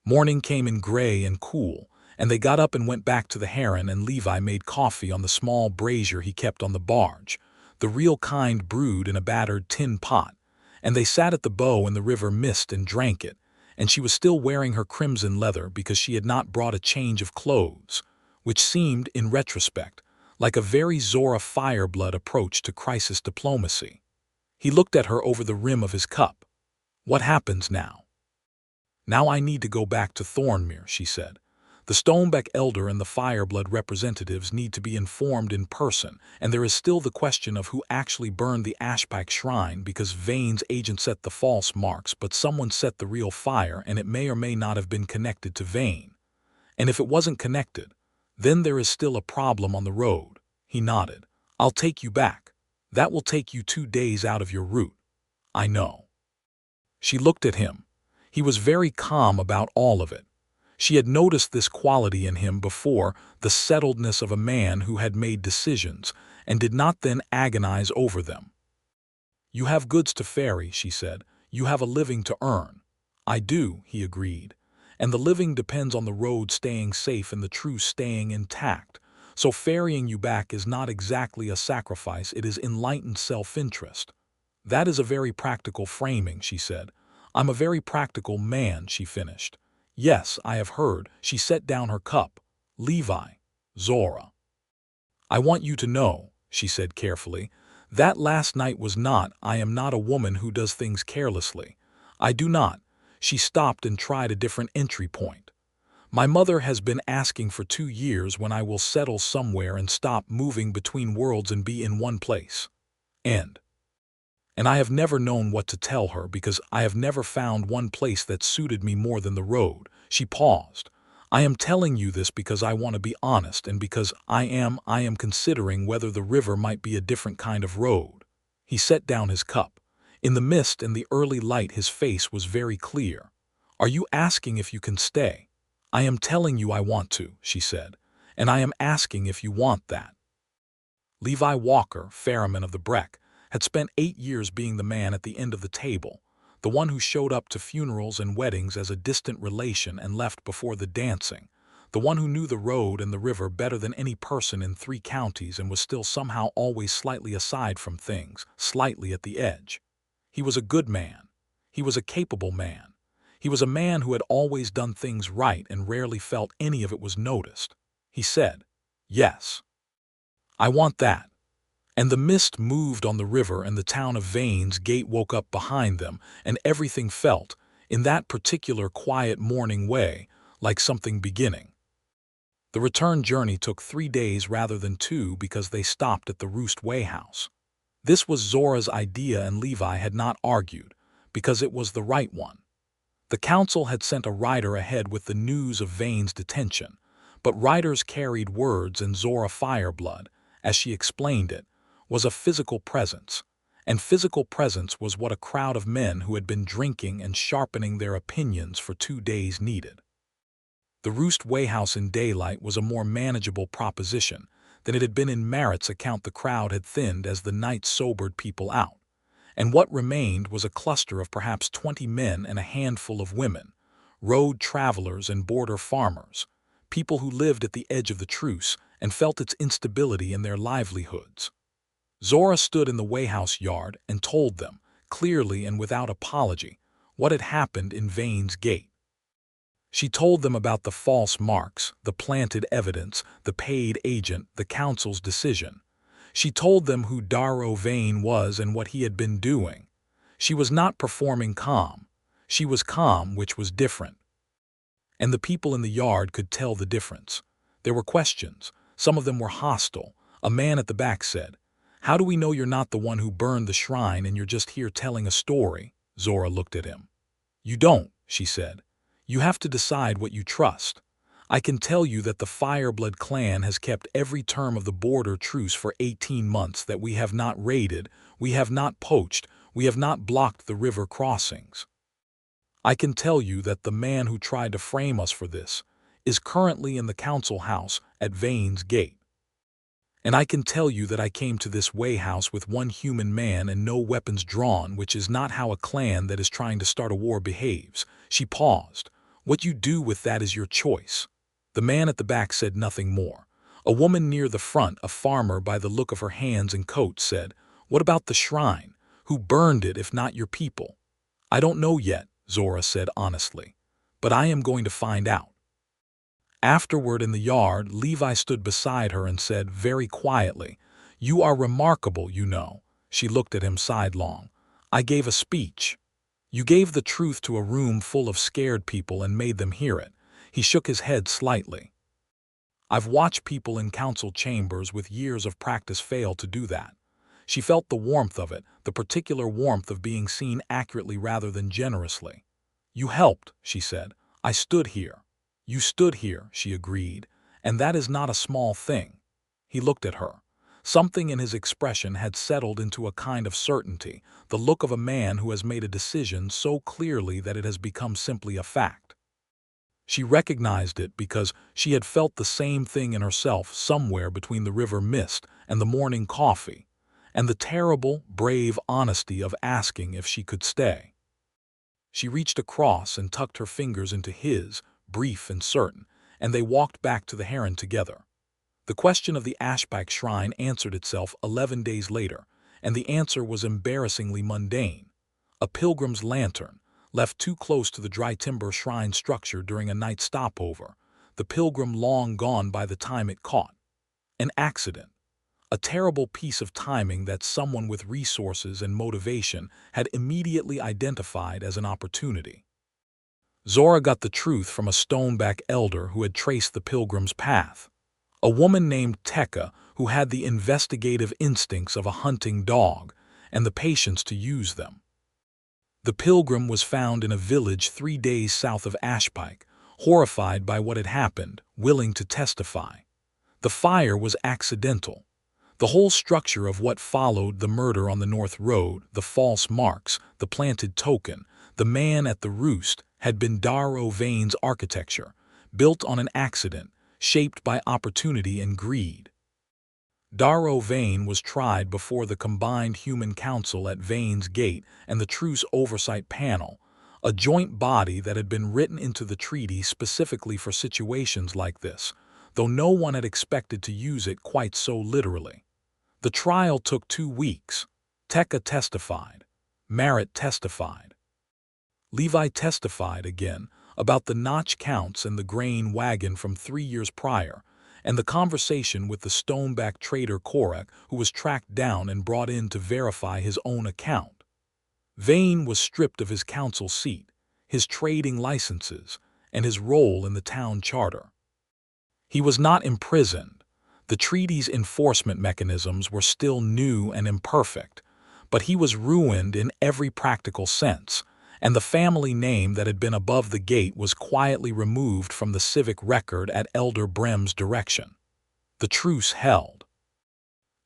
Morning came in gray and cool, and they got up and went back to the Heron, and Levi made coffee on the small brazier he kept on the barge, the real kind brewed in a battered tin pot, and they sat at the bow in the river mist and drank it, and she was still wearing her crimson leather because she had not brought a change of clothes, which seemed, in retrospect, like a very Zora Fireblood approach to crisis diplomacy. He looked at her over the rim of his cup. "What happens now?" "Now I need to go back to Thornmere," she said. "The Stonebeck elder and the Fireblood representatives need to be informed in person, and there is still the question of who actually burned the Ashpike shrine, because Vane's agent set the false marks but someone set the real fire, and it may or may not have been connected to Vane. And if it wasn't connected, then there is still a problem on the road." He nodded. "I'll take you back. That will take you 2 days out of your route." "I know." She looked at him. He was very calm about all of it. She had noticed this quality in him before, the settledness of a man who had made decisions and did not then agonize over them. "You have goods to ferry," she said. "You have a living to earn." "I do," he agreed. "And the living depends on the road staying safe and the truce staying intact. So ferrying you back is not exactly a sacrifice, it is enlightened self-interest." "That is a very practical framing," she said. "I'm a very practical man," she finished. Yes, I have heard. She set down her cup. Levi. Zora. I want you to know, she said carefully, that last night was not. I am not a woman who does things carelessly. I do not. She stopped and tried a different entry point. My mother has been asking for 2 years when I will settle somewhere and stop moving between worlds and be in one place. End. And I have never known what to tell her because I have never found one place that suited me more than the road. She paused. I am telling you this because I want to be honest and because I am considering whether the river might be a different kind of road. He set down his cup. In the mist and the early light his face was very clear. Are you asking if you can stay? I am telling you I want to, she said, and I am asking if you want that. Levi Walker, ferryman of the Breck, had spent 8 years being the man at the end of the table, the one who showed up to funerals and weddings as a distant relation and left before the dancing, the one who knew the road and the river better than any person in 3 counties and was still somehow always slightly aside from things, slightly at the edge. He was a good man. He was a capable man. He was a man who had always done things right and rarely felt any of it was noticed. He said, "Yes, I want that." And the mist moved on the river and the town of Vane's Gate woke up behind them, and everything felt, in that particular quiet morning way, like something beginning. The return journey took 3 days rather than 2 because they stopped at the Roost Wayhouse. This was Zora's idea and Levi had not argued, because it was the right one. The council had sent a rider ahead with the news of Vane's detention, but riders carried words and Zora Fireblood, as she explained it, was a physical presence, and physical presence was what a crowd of men who had been drinking and sharpening their opinions for 2 days needed. The Roost Wayhouse in daylight was a more manageable proposition than it had been in Merritt's account. The crowd had thinned as the night sobered people out, and what remained was a cluster of perhaps 20 men and a handful of women, road travelers and border farmers, people who lived at the edge of the truce and felt its instability in their livelihoods. Zora stood in the Wayhouse yard and told them, clearly and without apology, what had happened in Vane's Gate. She told them about the false marks, the planted evidence, the paid agent, the council's decision. She told them who Darrow Vane was and what he had been doing. She was not performing calm. She was calm, which was different. And the people in the yard could tell the difference. There were questions. Some of them were hostile. A man at the back said, "How do we know you're not the one who burned the shrine and you're just here telling a story?" Zora looked at him. "You don't," she said. "You have to decide what you trust. I can tell you that the Fireblood clan has kept every term of the Border Truce for 18 months, that we have not raided, we have not poached, we have not blocked the river crossings. I can tell you that the man who tried to frame us for this is currently in the council house at Vane's Gate. And I can tell you that I came to this Wayhouse with one human man and no weapons drawn, which is not how a clan that is trying to start a war behaves." She paused. "What you do with that is your choice." The man at the back said nothing more. A woman near the front, a farmer by the look of her hands and coat, said, "What about the shrine? Who burned it if not your people?" "I don't know yet," Zora said honestly, "but I am going to find out." Afterward in the yard, Levi stood beside her and said very quietly, "You are remarkable, you know." She looked at him sidelong. "I gave a speech. You gave the truth to a room full of scared people and made them hear it." He shook his head slightly. "I've watched people in council chambers with years of practice fail to do that." She felt the warmth of it, the particular warmth of being seen accurately rather than generously. "You helped," she said. "I stood here." "You stood here," she agreed, "and that is not a small thing." He looked at her. Something in his expression had settled into a kind of certainty, the look of a man who has made a decision so clearly that it has become simply a fact. She recognized it because she had felt the same thing in herself somewhere between the river mist and the morning coffee, and the terrible, brave honesty of asking if she could stay. She reached across and tucked her fingers into his, brief and certain, and they walked back to the heron together. The question of the Ashbach shrine answered itself 11 days later, and the answer was embarrassingly mundane. A pilgrim's lantern, left too close to the dry timber shrine structure during a night stopover, the pilgrim long gone by the time it caught. An accident. A terrible piece of timing that someone with resources and motivation had immediately identified as an opportunity. Zora got the truth from a stoneback elder who had traced the pilgrim's path. A woman named Tekka who had the investigative instincts of a hunting dog and the patience to use them. The pilgrim was found in a village 3 days south of Ashpike, horrified by what had happened, willing to testify. The fire was accidental. The whole structure of what followed, the murder on the North Road, the false marks, the planted token, the man at the roost, had been Darrow Vane's architecture, built on an accident, shaped by opportunity and greed. Darrow Vane was tried before the Combined Human Council at Vane's Gate and the Truce Oversight Panel, a joint body that had been written into the treaty specifically for situations like this, though no one had expected to use it quite so literally. The trial took 2 weeks. Tekka testified. Merritt testified. Levi testified again about the notch counts and the grain wagon from 3 years prior, and the conversation with the stoneback trader Korak, who was tracked down and brought in to verify his own account. Vane was stripped of his council seat, his trading licenses, and his role in the town charter. He was not imprisoned. The treaty's enforcement mechanisms were still new and imperfect, but he was ruined in every practical sense, and the family name that had been above the gate was quietly removed from the civic record at Elder Brem's direction. The truce held.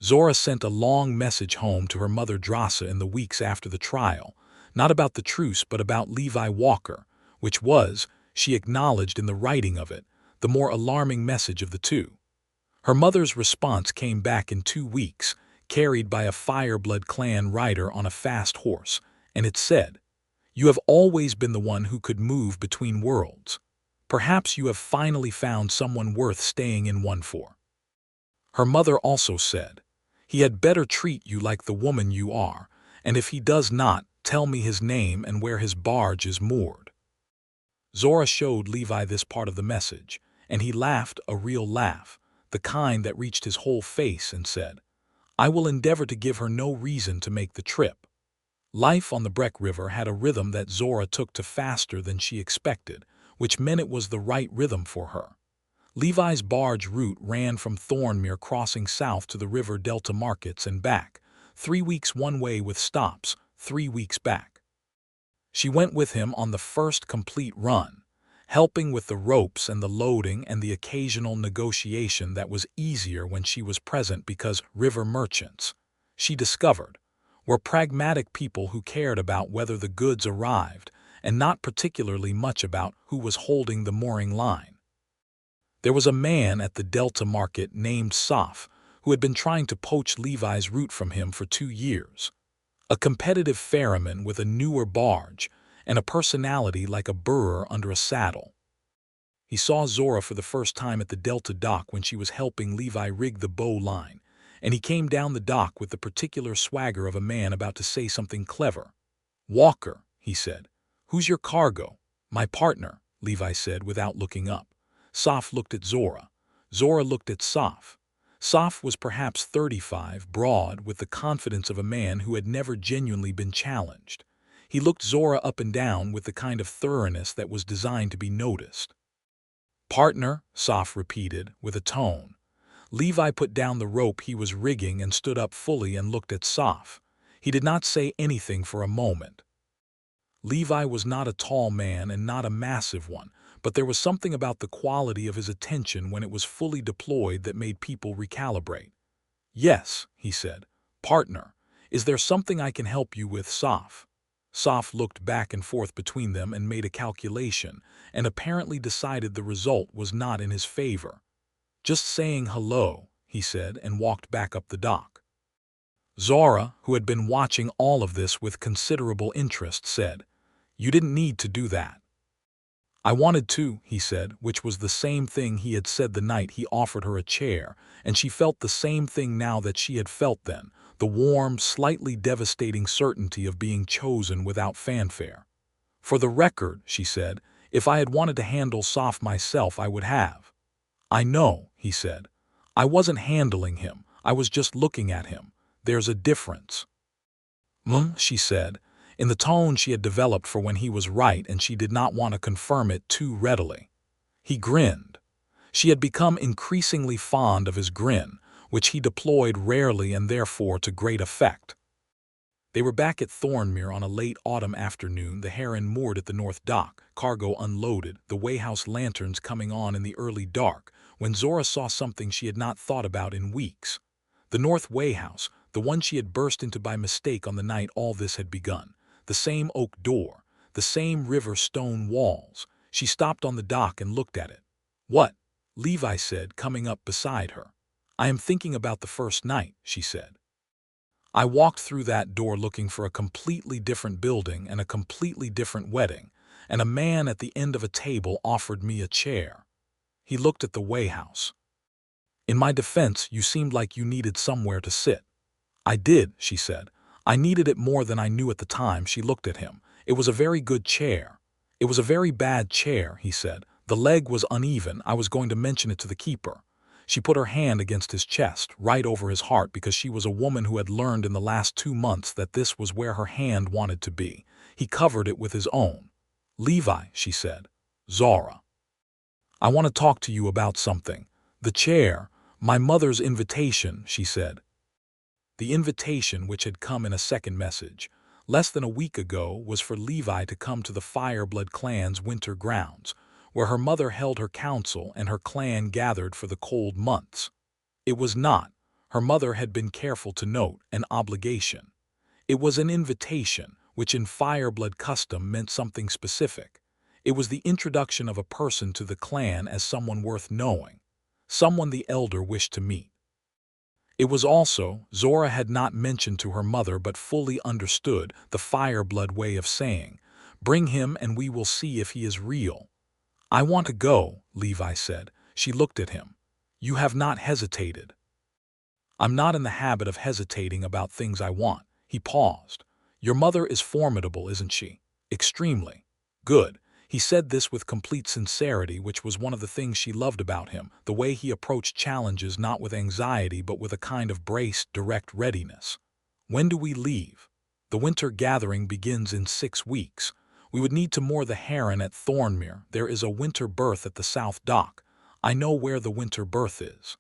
Zora sent a long message home to her mother Drassa in the weeks after the trial, not about the truce but about Levi Walker, which was, she acknowledged in the writing of it, the more alarming message of the two. Her mother's response came back in 2 weeks, carried by a Fireblood clan rider on a fast horse, and it said, "You have always been the one who could move between worlds. Perhaps you have finally found someone worth staying in one for." Her mother also said, "He had better treat you like the woman you are, and if he does not, tell me his name and where his barge is moored." Zora showed Levi this part of the message, and he laughed a real laugh, the kind that reached his whole face, and said, "I will endeavor to give her no reason to make the trip." Life on the Breck River had a rhythm that Zora took to faster than she expected, which meant it was the right rhythm for her. Levi's barge route ran from Thornmere crossing south to the river Delta markets and back, 3 weeks one way with stops, 3 weeks back. She went with him on the first complete run, helping with the ropes and the loading and the occasional negotiation that was easier when she was present because river merchants, she discovered, were pragmatic people who cared about whether the goods arrived and not particularly much about who was holding the mooring line. There was a man at the Delta market named Saf who had been trying to poach Levi's route from him for 2 years. A competitive ferryman with a newer barge and a personality like a burrer under a saddle. He saw Zora for the first time at the Delta dock when she was helping Levi rig the bow line, and he came down the dock with the particular swagger of a man about to say something clever. "Walker," he said, "who's your cargo?" "My partner," Levi said without looking up. Saf looked at Zora. Zora looked at Saf. Saf was perhaps 35, broad, with the confidence of a man who had never genuinely been challenged. He looked Zora up and down with the kind of thoroughness that was designed to be noticed. "Partner," Saf repeated, with a tone. Levi put down the rope he was rigging and stood up fully and looked at Saf. He did not say anything for a moment. Levi was not a tall man and not a massive one, but there was something about the quality of his attention when it was fully deployed that made people recalibrate. "Yes," he said. "Partner, is there something I can help you with, Saf?" Saf looked back and forth between them and made a calculation, and apparently decided the result was not in his favor. "Just saying hello," he said, and walked back up the dock. Zora, who had been watching all of this with considerable interest, said, "You didn't need to do that." "I wanted to," he said, which was the same thing he had said the night he offered her a chair, and she felt the same thing now that she had felt then, the warm, slightly devastating certainty of being chosen without fanfare. "For the record," she said, "if I had wanted to handle Soph myself, I would have." "I know," he said. "I wasn't handling him. I was just looking at him. There's a difference." She said, in the tone she had developed for when he was right and she did not want to confirm it too readily. He grinned. She had become increasingly fond of his grin, which he deployed rarely and therefore to great effect. They were back at Thornmere on a late autumn afternoon, the Heron moored at the north dock, cargo unloaded, the wayhouse lanterns coming on in the early dark, when Zora saw something she had not thought about in weeks. The north wayhouse, the one she had burst into by mistake on the night all this had begun. The same oak door, the same river stone walls. She stopped on the dock and looked at it. "What?" Levi said, coming up beside her. "I am thinking about the first night," she said. "I walked through that door looking for a completely different building and a completely different wedding, and a man at the end of a table offered me a chair." He looked at the wayhouse. "In my defense, you seemed like you needed somewhere to sit." "I did," she said. "I needed it more than I knew at the time." She looked at him. "It was a very good chair." "It was a very bad chair," he said. "The leg was uneven. I was going to mention it to the keeper." She put her hand against his chest, right over his heart, because she was a woman who had learned in the last 2 months that this was where her hand wanted to be. He covered it with his own. "Levi," she said. "Zora, I want to talk to you about something." "The chair, my mother's invitation," she said. The invitation, which had come in a second message, less than a week ago, was for Levi to come to the Fireblood clan's winter grounds, where her mother held her council and her clan gathered for the cold months. It was not, her mother had been careful to note, an obligation. It was an invitation, which in Fireblood custom meant something specific. It was the introduction of a person to the clan as someone worth knowing, someone the elder wished to meet. It was also, Zora had not mentioned to her mother but fully understood, the Fireblood way of saying, "Bring him and we will see if he is real." "I want to go," Levi said. She looked at him. "You have not hesitated." "I'm not in the habit of hesitating about things I want." He paused. "Your mother is formidable, isn't she?" "Extremely." "Good." He said this with complete sincerity, which was one of the things she loved about him, the way he approached challenges not with anxiety but with a kind of braced, direct readiness. "When do we leave?" "The winter gathering begins in 6 weeks. We would need to moor the Heron at Thornmere. There is a winter berth at the south dock. I know where the winter berth is.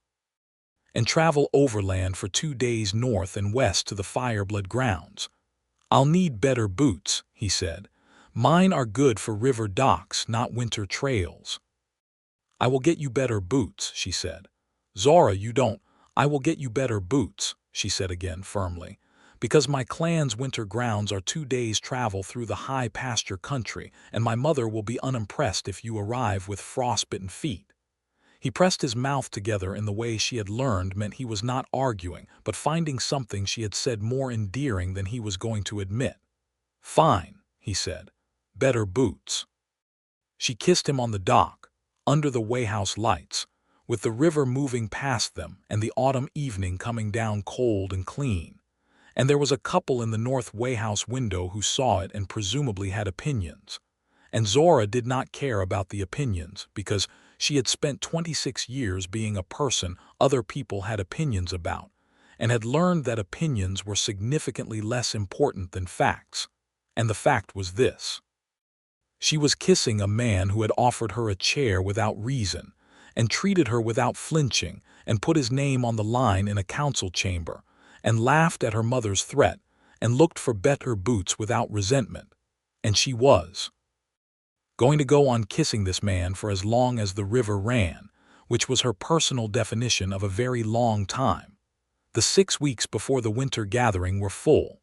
And travel overland for 2 days north and west to the Fireblood grounds." "I'll need better boots," he said. "Mine are good for river docks, not winter trails." "I will get you better boots," she said. "Zora, you don't." "I will get you better boots," she said again firmly, "because my clan's winter grounds are 2 days' travel through the high pasture country, and my mother will be unimpressed if you arrive with frostbitten feet." He pressed his mouth together in the way she had learned meant he was not arguing, but finding something she had said more endearing than he was going to admit. "Fine," he said. "Better boots." She kissed him on the dock, under the wayhouse lights, with the river moving past them and the autumn evening coming down cold and clean. And there was a couple in the north wayhouse window who saw it and presumably had opinions. And Zora did not care about the opinions, because she had spent 26 years being a person other people had opinions about, and had learned that opinions were significantly less important than facts. And the fact was this. She was kissing a man who had offered her a chair without reason, and treated her without flinching, and put his name on the line in a council chamber, and laughed at her mother's threat, and looked for better boots without resentment. And she was going to go on kissing this man for as long as the river ran, which was her personal definition of a very long time. The 6 weeks before the winter gathering were full.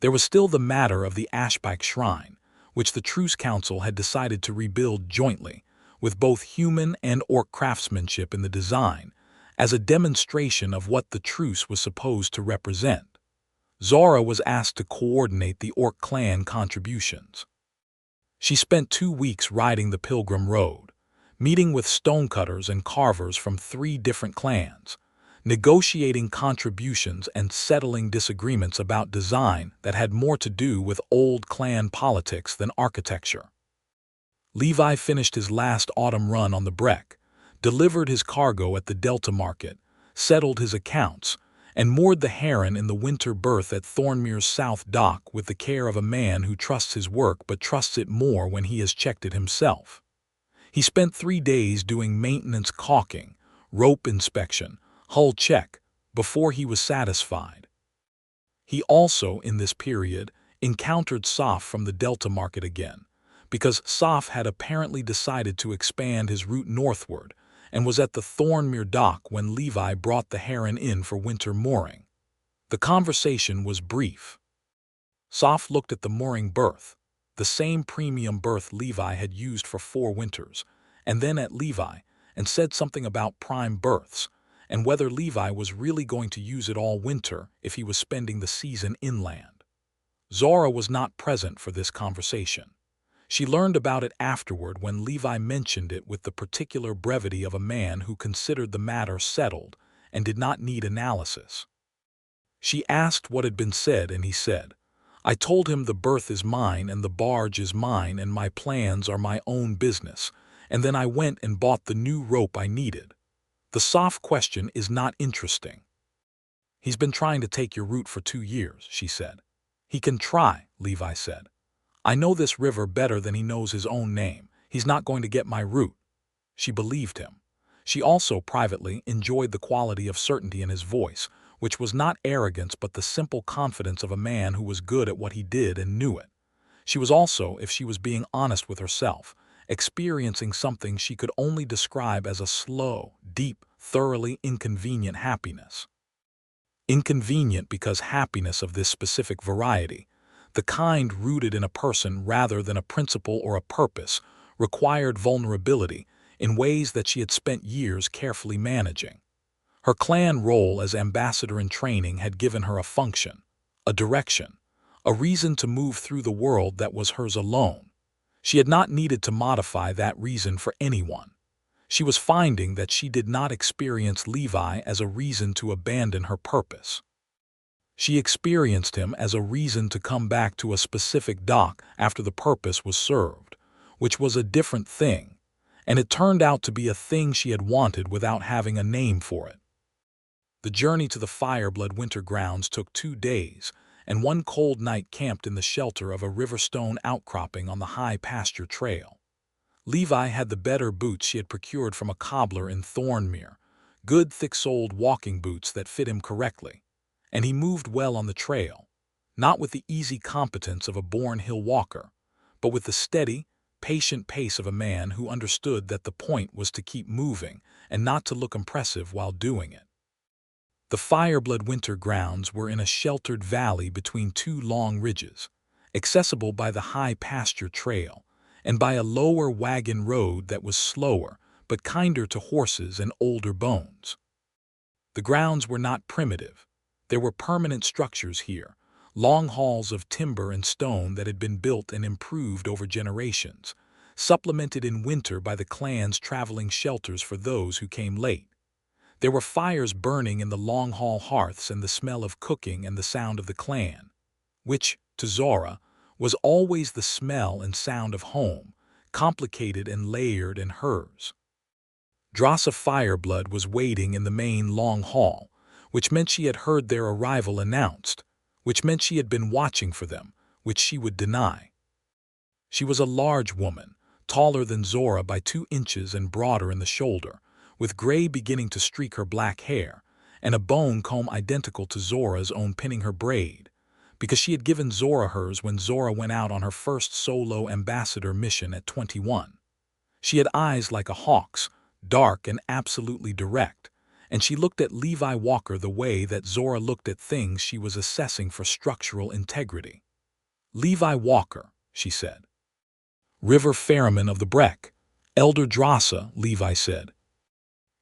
There was still the matter of the Ashbike Shrine, which the Truce Council had decided to rebuild jointly, with both human and orc craftsmanship in the design, as a demonstration of what the truce was supposed to represent. Zora was asked to coordinate the orc clan contributions. She spent 2 weeks riding the Pilgrim Road, meeting with stonecutters and carvers from 3 different clans, negotiating contributions and settling disagreements about design that had more to do with old clan politics than architecture. Levi finished his last autumn run on the Breck, delivered his cargo at the Delta Market, settled his accounts, and moored the Heron in the winter berth at Thornmere's South Dock with the care of a man who trusts his work but trusts it more when he has checked it himself. He spent 3 days doing maintenance caulking, rope inspection, hull check, before he was satisfied. He also, in this period, encountered Soph from the Delta Market again, because Soph had apparently decided to expand his route northward and was at the Thornmere dock when Levi brought the Heron in for winter mooring. The conversation was brief. Soph looked at the mooring berth, the same premium berth Levi had used for 4 winters, and then at Levi, and said something about prime berths, and whether Levi was really going to use it all winter if he was spending the season inland. Zora was not present for this conversation. She learned about it afterward when Levi mentioned it with the particular brevity of a man who considered the matter settled and did not need analysis. She asked what had been said, and he said, "I told him the berth is mine and the barge is mine and my plans are my own business, and then I went and bought the new rope I needed. The Soph question is not interesting." "He's been trying to take your route for 2 years," she said. "He can try," Levi said. "I know this river better than he knows his own name. He's not going to get my route." She believed him. She also, privately, enjoyed the quality of certainty in his voice, which was not arrogance but the simple confidence of a man who was good at what he did and knew it. She was also, if she was being honest with herself, experiencing something she could only describe as a slow, deep, thoroughly inconvenient happiness. Inconvenient because happiness of this specific variety, the kind rooted in a person rather than a principle or a purpose, required vulnerability in ways that she had spent years carefully managing. Her clan role as ambassador in training had given her a function, a direction, a reason to move through the world that was hers alone. She had not needed to modify that reason for anyone. She was finding that she did not experience Levi as a reason to abandon her purpose. She experienced him as a reason to come back to a specific dock after the purpose was served, which was a different thing, and it turned out to be a thing she had wanted without having a name for it. The journey to the Fireblood winter grounds took 2 days, and one cold night camped in the shelter of a riverstone outcropping on the high pasture trail. Levi had the better boots she had procured from a cobbler in Thornmere, good thick-soled walking boots that fit him correctly, and he moved well on the trail, not with the easy competence of a born hill walker, but with the steady, patient pace of a man who understood that the point was to keep moving and not to look impressive while doing it. The Fireblood winter grounds were in a sheltered valley between 2 long ridges, accessible by the high pasture trail and by a lower wagon road that was slower but kinder to horses and older bones. The grounds were not primitive. There were permanent structures here, long halls of timber and stone that had been built and improved over generations, supplemented in winter by the clan's traveling shelters for those who came late. There were fires burning in the long hall hearths and the smell of cooking and the sound of the clan, which, to Zora, was always the smell and sound of home, complicated and layered in hers. Zora Fireblood was waiting in the main long hall, which meant she had heard their arrival announced, which meant she had been watching for them, which she would deny. She was a large woman, taller than Zora by 2 inches and broader in the shoulder, with gray beginning to streak her black hair, and a bone comb identical to Zora's own pinning her braid, because she had given Zora hers when Zora went out on her first solo ambassador mission at 21. She had eyes like a hawk's, dark and absolutely direct, and she looked at Levi Walker the way that Zora looked at things she was assessing for structural integrity. "Levi Walker," she said. "River ferryman of the Breck, Elder Zora," Levi said.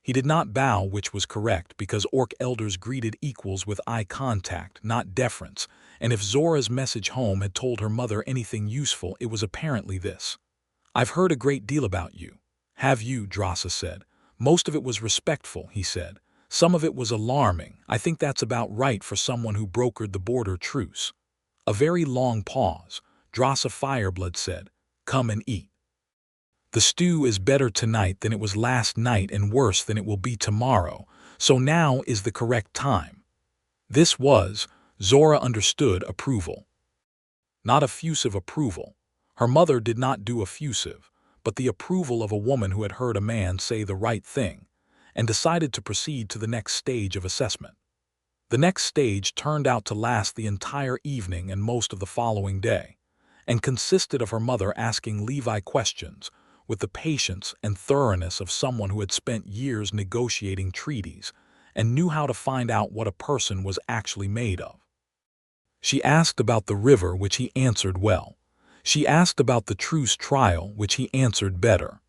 He did not bow, which was correct because Orc elders greeted equals with eye contact, not deference, and if Zora's message home had told her mother anything useful, it was apparently this. "I've heard a great deal about you." "Have you?" Zora said. "Most of it was respectful," he said, Some of it was alarming. I think that's about right for someone who brokered the border truce. A very long pause. Zora Fireblood said, "Come and eat. The stew is better tonight than it was last night and worse than it will be tomorrow, so now is the correct time." This was, Zora understood, approval. Not effusive approval. Her mother did not do effusive, but the approval of a woman who had heard a man say the right thing and decided to proceed to the next stage of assessment. The next stage turned out to last the entire evening and most of the following day, and consisted of her mother asking Levi questions with the patience and thoroughness of someone who had spent years negotiating treaties and knew how to find out what a person was actually made of. She asked about the river, which he answered well. She asked about the truce trial, which he answered better.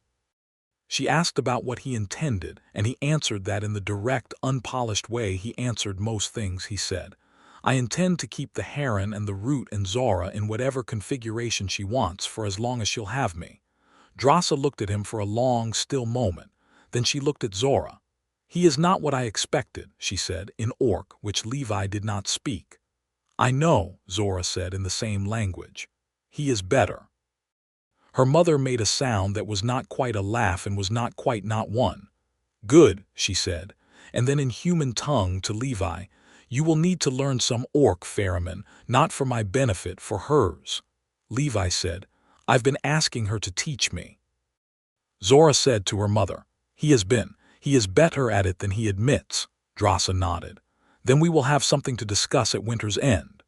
She asked about what he intended, and he answered that in the direct, unpolished way he answered most things. He said, "I intend to keep the heron and the root and Zora in whatever configuration she wants for as long as she'll have me." Zora looked at him for a long, still moment. Then she looked at Zora. "He is not what I expected," she said, in Orc, which Levi did not speak. "I know," Zora said in the same language. "He is better." Her mother made a sound that was not quite a laugh and was not quite not one. "Good," she said, and then in human tongue to Levi, "You will need to learn some Orc, ferryman, not for my benefit, for hers." Levi said, "I've been asking her to teach me." Zora said to her mother, He is better at it than he admits." Zora nodded. "Then we will have something to discuss at winter's end."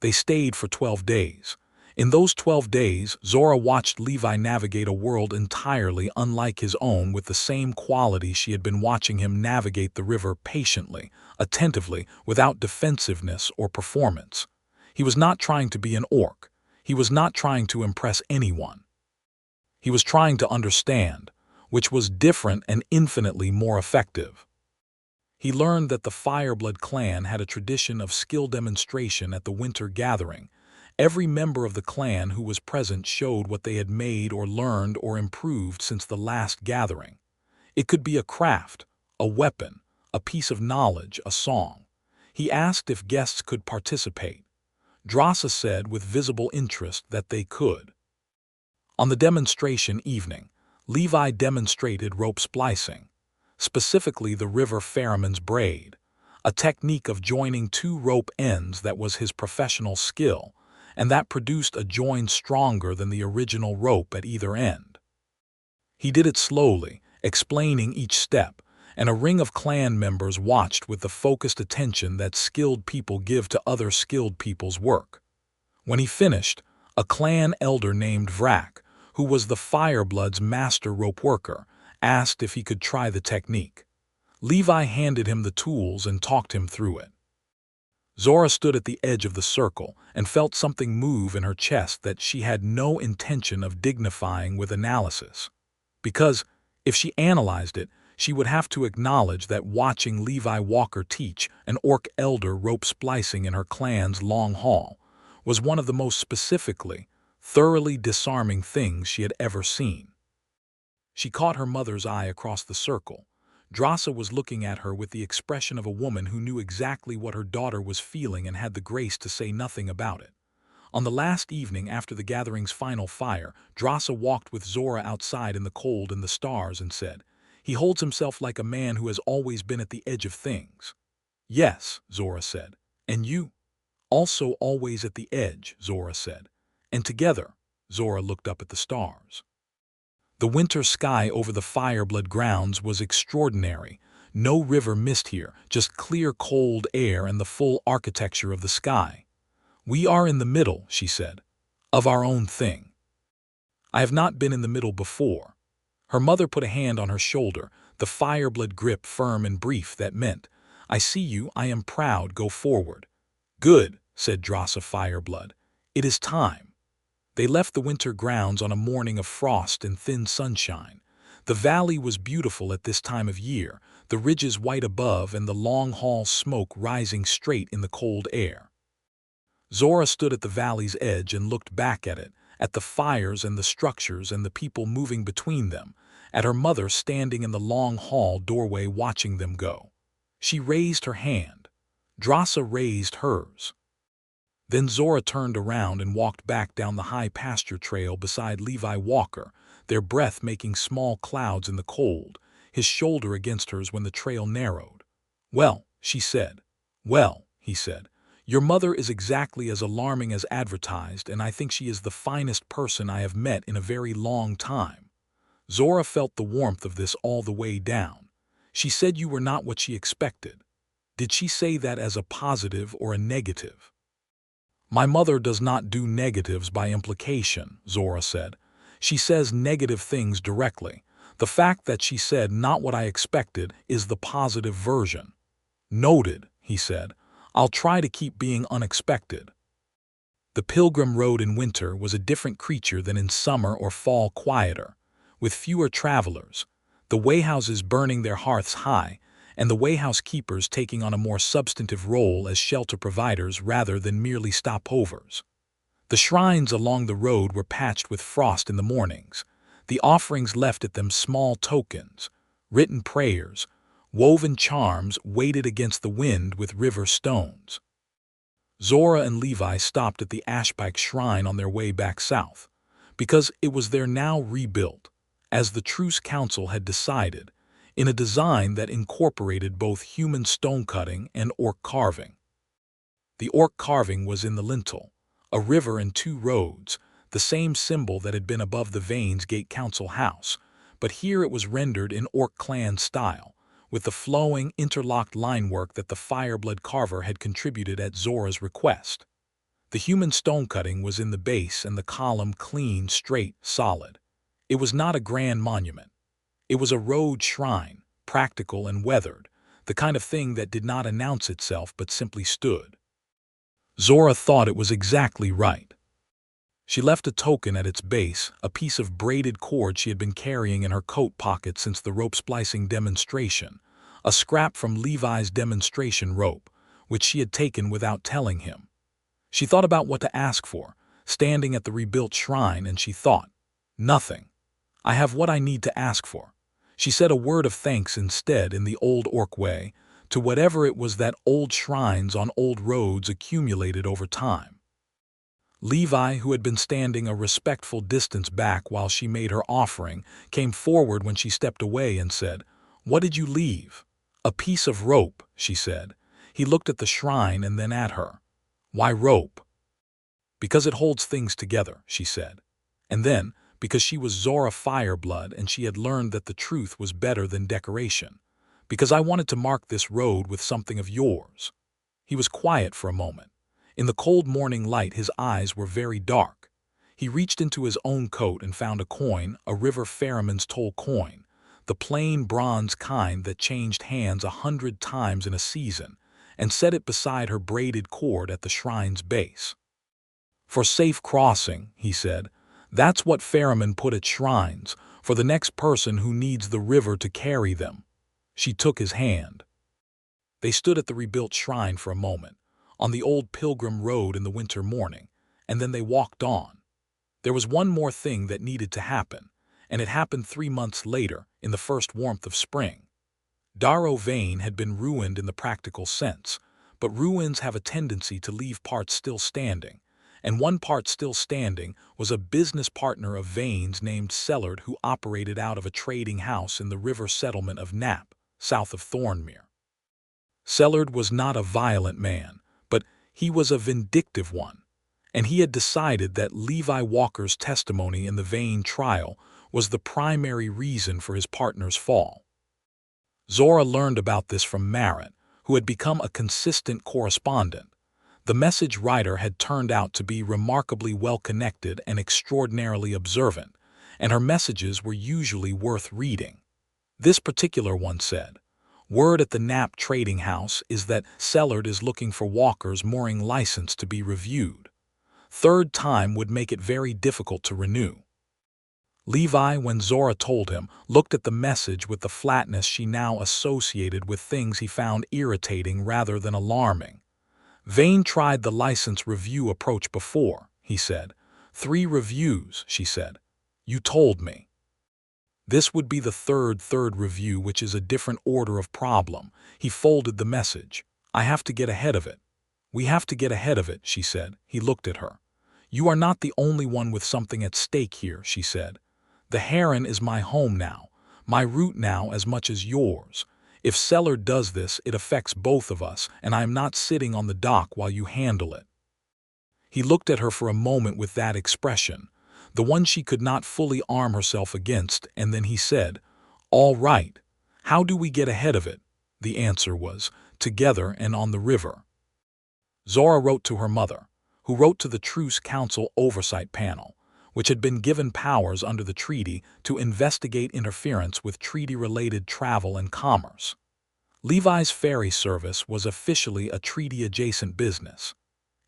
They stayed for 12 days. In those 12 days, Zora watched Levi navigate a world entirely unlike his own with the same quality she had been watching him navigate the river, patiently, attentively, without defensiveness or performance. He was not trying to be an Orc. He was not trying to impress anyone. He was trying to understand, which was different and infinitely more effective. He learned that the Fireblood clan had a tradition of skill demonstration at the winter gathering. Every member of the clan who was present showed what they had made or learned or improved since the last gathering. It could be a craft, a weapon, a piece of knowledge, a song. He asked if guests could participate. Zora said with visible interest that they could. On the demonstration evening, Levi demonstrated rope splicing, specifically the river ferryman's braid, a technique of joining two rope ends that was his professional skill, and that produced a join stronger than the original rope at either end. He did it slowly, explaining each step, and a ring of clan members watched with the focused attention that skilled people give to other skilled people's work. When he finished, a clan elder named Vrak, who was the Fireblood's master rope worker, asked if he could try the technique. Levi handed him the tools and talked him through it. Zora stood at the edge of the circle and felt something move in her chest that she had no intention of dignifying with analysis. Because, if she analyzed it, she would have to acknowledge that watching Levi Walker teach an Orc elder rope splicing in her clan's long hall was one of the most specifically, thoroughly disarming things she had ever seen. She caught her mother's eye across the circle. Zora was looking at her with the expression of a woman who knew exactly what her daughter was feeling and had the grace to say nothing about it. On the last evening after the gathering's final fire, Zora walked with Zora outside in the cold and the stars and said, "He holds himself like a man who has always been at the edge of things." "Yes," Zora said. "And you?" "Also always at the edge," Zora said. "And together," Zora looked up at the stars. The winter sky over the Fireblood grounds was extraordinary. No river mist here, just clear cold air and the full architecture of the sky. "We are in the middle," she said, "of our own thing. I have not been in the middle before." Her mother put a hand on her shoulder, the Fireblood grip firm and brief that meant, "I see you, I am proud, go forward." "Good," said Zora Fireblood. "It is time." They left the winter grounds on a morning of frost and thin sunshine. The valley was beautiful at this time of year, the ridges white above and the long haul smoke rising straight in the cold air. Zora stood at the valley's edge and looked back at it, at the fires and the structures and the people moving between them, at her mother standing in the long hall doorway watching them go. She raised her hand. Drasa raised hers. Then Zora turned around and walked back down the high pasture trail beside Levi Walker, their breath making small clouds in the cold, his shoulder against hers when the trail narrowed. "Well," she said. "Well," he said, "your mother is exactly as alarming as advertised, and I think she is the finest person I have met in a very long time." Zora felt the warmth of this all the way down. "She said you were not what she expected. Did she say that as a positive or a negative?" "My mother does not do negatives by implication," Zora said. "She says negative things directly. The fact that she said not what I expected is the positive version." "Noted," he said. "I'll try to keep being unexpected." The pilgrim road in winter was a different creature than in summer or fall, quieter, with fewer travelers, the wayhouses burning their hearths high, and the wayhouse keepers taking on a more substantive role as shelter providers rather than merely stopovers. The shrines along the road were patched with frost in the mornings, the offerings left at them small tokens, written prayers, woven charms weighted against the wind with river stones. Zora and Levi stopped at the Ashpike shrine on their way back south, because it was there now rebuilt, as the Truce Council had decided, in a design that incorporated both human stone cutting and orc carving. The orc carving was in the lintel, a river and two roads, the same symbol that had been above the Vane's Gate Council house, but here it was rendered in orc clan style, with the flowing, interlocked linework that the Fireblood carver had contributed at Zora's request. The human stone cutting was in the base and the column clean, straight, solid. It was not a grand monument. It was a road shrine, practical and weathered, the kind of thing that did not announce itself but simply stood. Zora thought it was exactly right. She left a token at its base, a piece of braided cord she had been carrying in her coat pocket since the rope splicing demonstration, a scrap from Levi's demonstration rope, which she had taken without telling him. She thought about what to ask for, standing at the rebuilt shrine, and she thought, "Nothing. I have what I need to ask for." She said a word of thanks instead in the old orc way, to whatever it was that old shrines on old roads accumulated over time. Levi, who had been standing a respectful distance back while she made her offering, came forward when she stepped away and said, "What did you leave?" "A piece of rope," she said. He looked at the shrine and then at her. "Why rope?" "Because it holds things together," she said. And then, because she was Zora Fireblood and she had learned that the truth was better than decoration. "Because I wanted to mark this road with something of yours." He was quiet for a moment. In the cold morning light his eyes were very dark. He reached into his own coat and found a coin, a river ferryman's toll coin, the plain bronze kind that changed hands 100 times in a season, and set it beside her braided cord at the shrine's base. "For safe crossing," he said. "That's what ferrymen put at shrines, for the next person who needs the river to carry them." She took his hand. They stood at the rebuilt shrine for a moment, on the old pilgrim road in the winter morning, and then they walked on. There was one more thing that needed to happen, and it happened 3 months later, in the first warmth of spring. Darrow Vane had been ruined in the practical sense, but ruins have a tendency to leave parts still standing, and one part still standing was a business partner of Vane's named Sellard, who operated out of a trading house in the river settlement of Knapp, south of Thornmere. Sellard was not a violent man, but he was a vindictive one, and he had decided that Levi Walker's testimony in the Vane trial was the primary reason for his partner's fall. Zora learned about this from Marit, who had become a consistent correspondent. The message writer had turned out to be remarkably well-connected and extraordinarily observant, and her messages were usually worth reading. This particular one said, "Word at the Knapp trading house is that Sellard is looking for Walker's mooring license to be reviewed. Third time would make it very difficult to renew." Levi, when Zora told him, looked at the message with the flatness she now associated with things he found irritating rather than alarming. "Vane tried the license review approach before," he said. "3 reviews, she said. "You told me." This would be the third review, which is a different order of problem. He folded the message. I have to get ahead of it. We have to get ahead of it, she said. He looked at her. You are not the only one with something at stake here, she said. The Heron is my home now, my route now as much as yours. If Seller does this, it affects both of us, and I am not sitting on the dock while you handle it. He looked at her for a moment with that expression, the one she could not fully arm herself against, and then he said, All right. How do we get ahead of it? The answer was, together and on the river. Zora wrote to her mother, who wrote to the Truce Council Oversight Panel, which had been given powers under the treaty to investigate interference with treaty-related travel and commerce. Levi's ferry service was officially a treaty-adjacent business.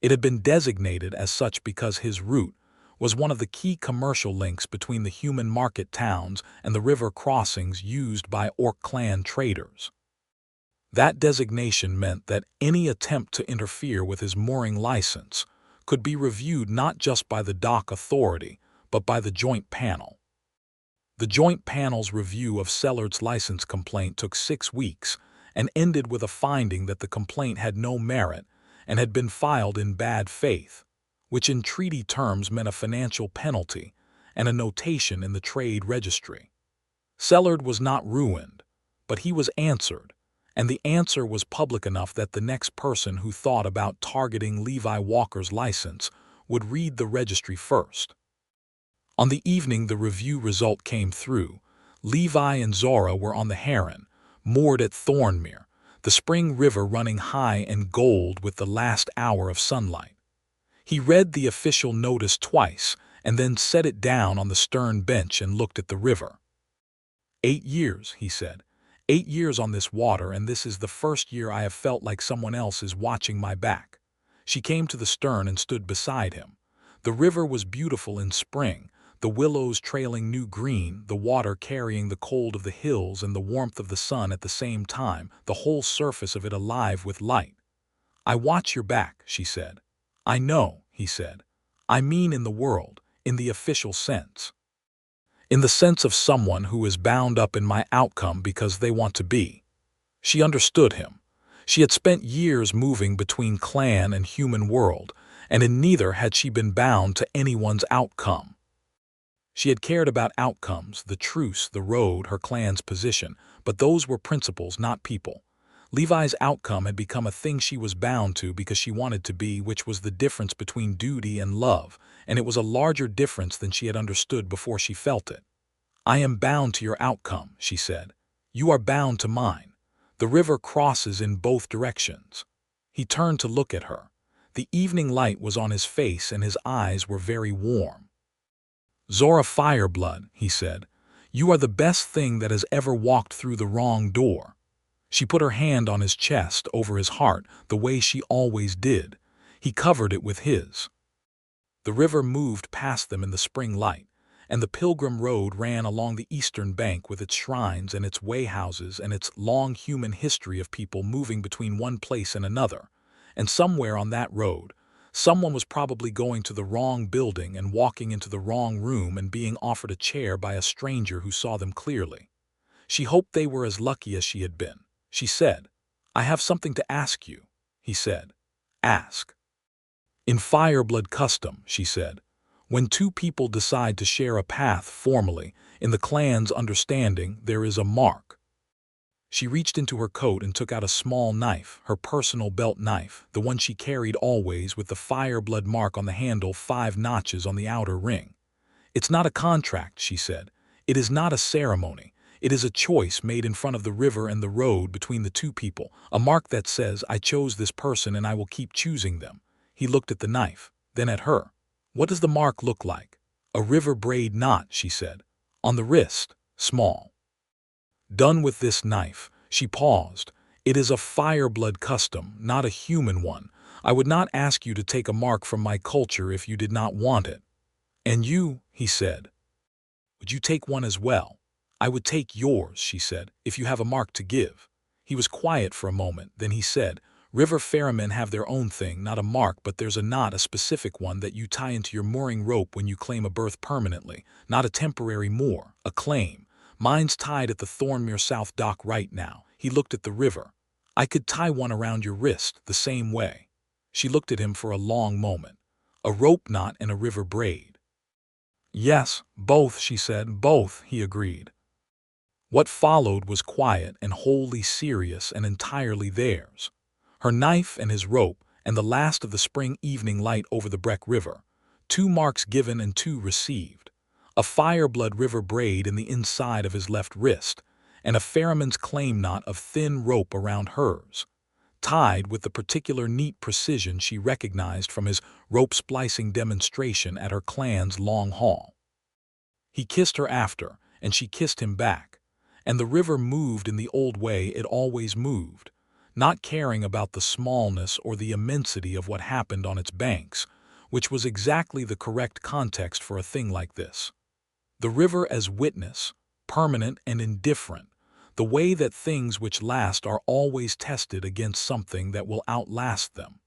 It had been designated as such because his route was one of the key commercial links between the human market towns and the river crossings used by Orc clan traders. That designation meant that any attempt to interfere with his mooring license could be reviewed not just by the dock authority, but by the Joint Panel. The Joint Panel's review of Sellard's license complaint took 6 weeks and ended with a finding that the complaint had no merit and had been filed in bad faith, which in treaty terms meant a financial penalty and a notation in the trade registry. Sellard was not ruined, but he was answered, and the answer was public enough that the next person who thought about targeting Levi Walker's license would read the registry first. On the evening the review result came through, Levi and Zora were on the Heron, moored at Thornmere, the spring river running high and gold with the last hour of sunlight. He read the official notice twice and then set it down on the stern bench and looked at the river. 8 years, he said. 8 years on this water, and this is the first year I have felt like someone else is watching my back. She came to the stern and stood beside him. The river was beautiful in spring, the willows trailing new green, the water carrying the cold of the hills and the warmth of the sun at the same time, the whole surface of it alive with light. I watch your back, she said. I know, he said. I mean in the world, in the official sense. In the sense of someone who is bound up in my outcome because they want to be. She understood him. She had spent years moving between clan and human world, and in neither had she been bound to anyone's outcome. She had cared about outcomes, the truce, the road, her clan's position, but those were principles, not people. Levi's outcome had become a thing she was bound to because she wanted to be, which was the difference between duty and love, and it was a larger difference than she had understood before she felt it. I am bound to your outcome, she said. You are bound to mine. The river crosses in both directions. He turned to look at her. The evening light was on his face and his eyes were very warm. Zora Fireblood, he said, you are the best thing that has ever walked through the wrong door. She put her hand on his chest over his heart the way she always did. He covered it with his. The river moved past them in the spring light, and the pilgrim road ran along the eastern bank with its shrines and its wayhouses and its long human history of people moving between one place and another. And somewhere on that road, someone was probably going to the wrong building and walking into the wrong room and being offered a chair by a stranger who saw them clearly. She hoped they were as lucky as she had been. She said, I have something to ask you, he said. Ask. In Fireblood custom, she said, when two people decide to share a path formally, in the clan's understanding, there is a mark. She reached into her coat and took out a small knife, her personal belt knife, the one she carried always with the Fireblood mark on the handle, 5 notches on the outer ring. It's not a contract, she said. It is not a ceremony. It is a choice made in front of the river and the road between the two people, a mark that says, I chose this person and I will keep choosing them. He looked at the knife, then at her. What does the mark look like? A river braid knot, she said. On the wrist, small. Done with this knife, she paused. It is a Fireblood custom, not a human one. I would not ask you to take a mark from my culture if you did not want it. And you, he said, would you take one as well? I would take yours, she said, if you have a mark to give. He was quiet for a moment, then he said, River ferrymen have their own thing, not a mark, but there's a knot, a specific one that you tie into your mooring rope when you claim a berth permanently, not a temporary moor, a claim. Mine's tied at the Thornmere South dock right now. He looked at the river. I could tie one around your wrist the same way. She looked at him for a long moment. A rope knot and a river braid. Yes, both, she said. Both, he agreed. What followed was quiet and wholly serious and entirely theirs. Her knife and his rope, and the last of the spring evening light over the Breck River. 2 marks given and 2 received. A Fireblood river braid in the inside of his left wrist, and a ferryman's claim knot of thin rope around hers, tied with the particular neat precision she recognized from his rope-splicing demonstration at her clan's long haul. He kissed her after, and she kissed him back, and the river moved in the old way it always moved, not caring about the smallness or the immensity of what happened on its banks, which was exactly the correct context for a thing like this. The river as witness, permanent and indifferent, the way that things which last are always tested against something that will outlast them.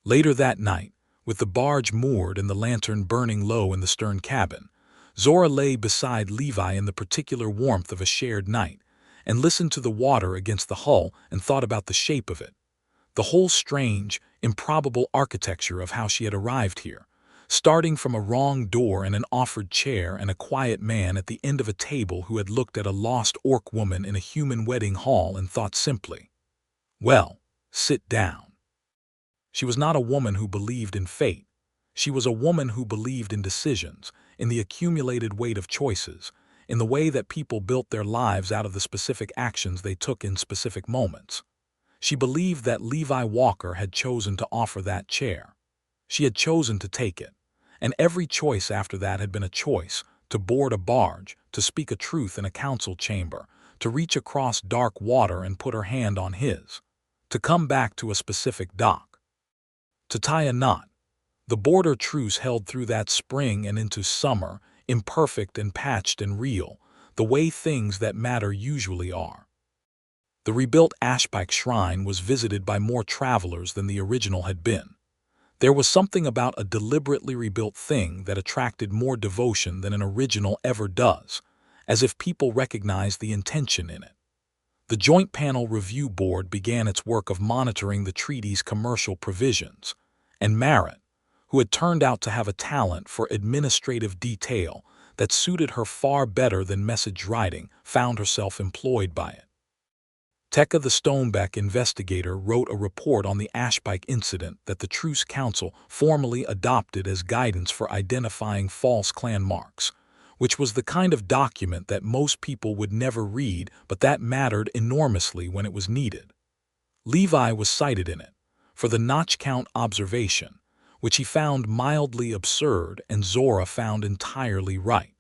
Later that night, with the barge moored and the lantern burning low in the stern cabin, Zora lay beside Levi in the particular warmth of a shared night, and listened to the water against the hull and thought about the shape of it. The whole strange, improbable architecture of how she had arrived here, starting from a wrong door and an offered chair and a quiet man at the end of a table who had looked at a lost orc woman in a human wedding hall and thought simply, "Well, sit down." She was not a woman who believed in fate. She was a woman who believed in decisions, in the accumulated weight of choices, in the way that people built their lives out of the specific actions they took in specific moments. She believed that Levi Walker had chosen to offer that chair. She had chosen to take it, and every choice after that had been a choice: to board a barge, to speak a truth in a council chamber, to reach across dark water and put her hand on his, to come back to a specific dock, to tie a knot. The Border Truce held through that spring and into summer, imperfect and patched and real, the way things that matter usually are. The rebuilt Ashpike Shrine was visited by more travelers than the original had been. There was something about a deliberately rebuilt thing that attracted more devotion than an original ever does, as if people recognized the intention in it. The Joint Panel Review Board began its work of monitoring the treaty's commercial provisions, and Marit, who had turned out to have a talent for administrative detail that suited her far better than message writing, found herself employed by it. Tekka the Stoneback investigator wrote a report on the Ashpike incident that the Truce Council formally adopted as guidance for identifying false clan marks, which was the kind of document that most people would never read, but that mattered enormously when it was needed. Levi was cited in it for the notch count observation, which he found mildly absurd and Zora found entirely right.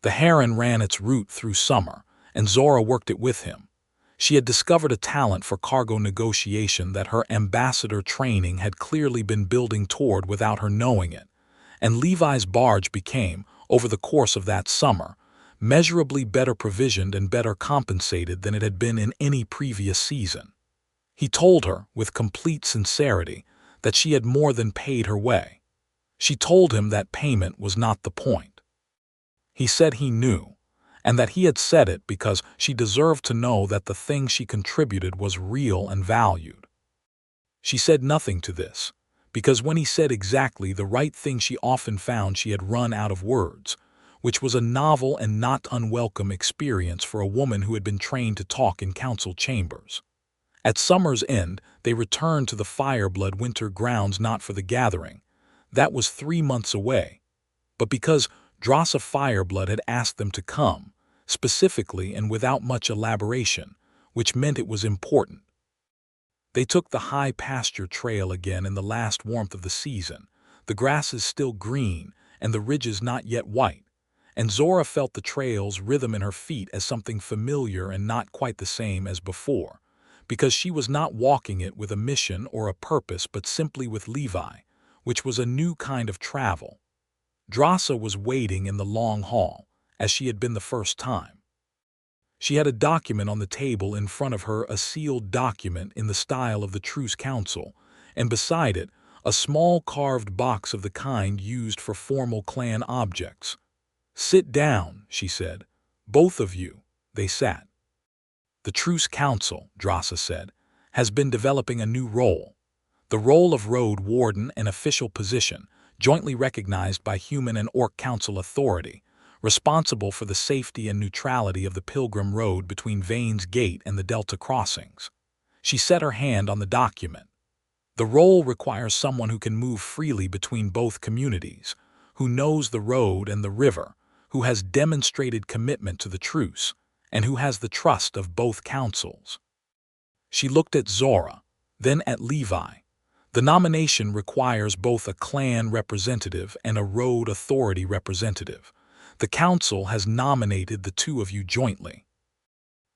The heron ran its route through summer, and Zora worked it with him. She had discovered a talent for cargo negotiation that her ambassador training had clearly been building toward without her knowing it, and Levi's barge became, over the course of that summer, measurably better provisioned and better compensated than it had been in any previous season. He told her, with complete sincerity, that she had more than paid her way. She told him that payment was not the point. He said he knew, and that he had said it because she deserved to know that the thing she contributed was real and valued. She said nothing to this, because when he said exactly the right thing she often found she had run out of words, which was a novel and not unwelcome experience for a woman who had been trained to talk in council chambers. At summer's end, they returned to the Fireblood winter grounds not for the gathering. That was 3 months away, but because Zora Fireblood had asked them to come, specifically and without much elaboration, which meant it was important. They took the high pasture trail again in the last warmth of the season, the grasses still green and the ridges not yet white, and Zora felt the trail's rhythm in her feet as something familiar and not quite the same as before, because she was not walking it with a mission or a purpose but simply with Levi, which was a new kind of travel. Zora was waiting in the long hall, as she had been the first time. She had a document on the table in front of her, a sealed document in the style of the Truce Council, and beside it, a small carved box of the kind used for formal clan objects. "Sit down," she said. Both of you, they sat. The Truce Council, Drasa said, has been developing a new role. The role of Road Warden, an official position, jointly recognized by human and Orc Council authority, responsible for the safety and neutrality of the Pilgrim Road between Vane's Gate and the Delta crossings. She set her hand on the document. The role requires someone who can move freely between both communities, who knows the road and the river, who has demonstrated commitment to the truce, and who has the trust of both councils. She looked at Zora, then at Levi. The nomination requires both a clan representative and a road authority representative. The council has nominated the two of you jointly.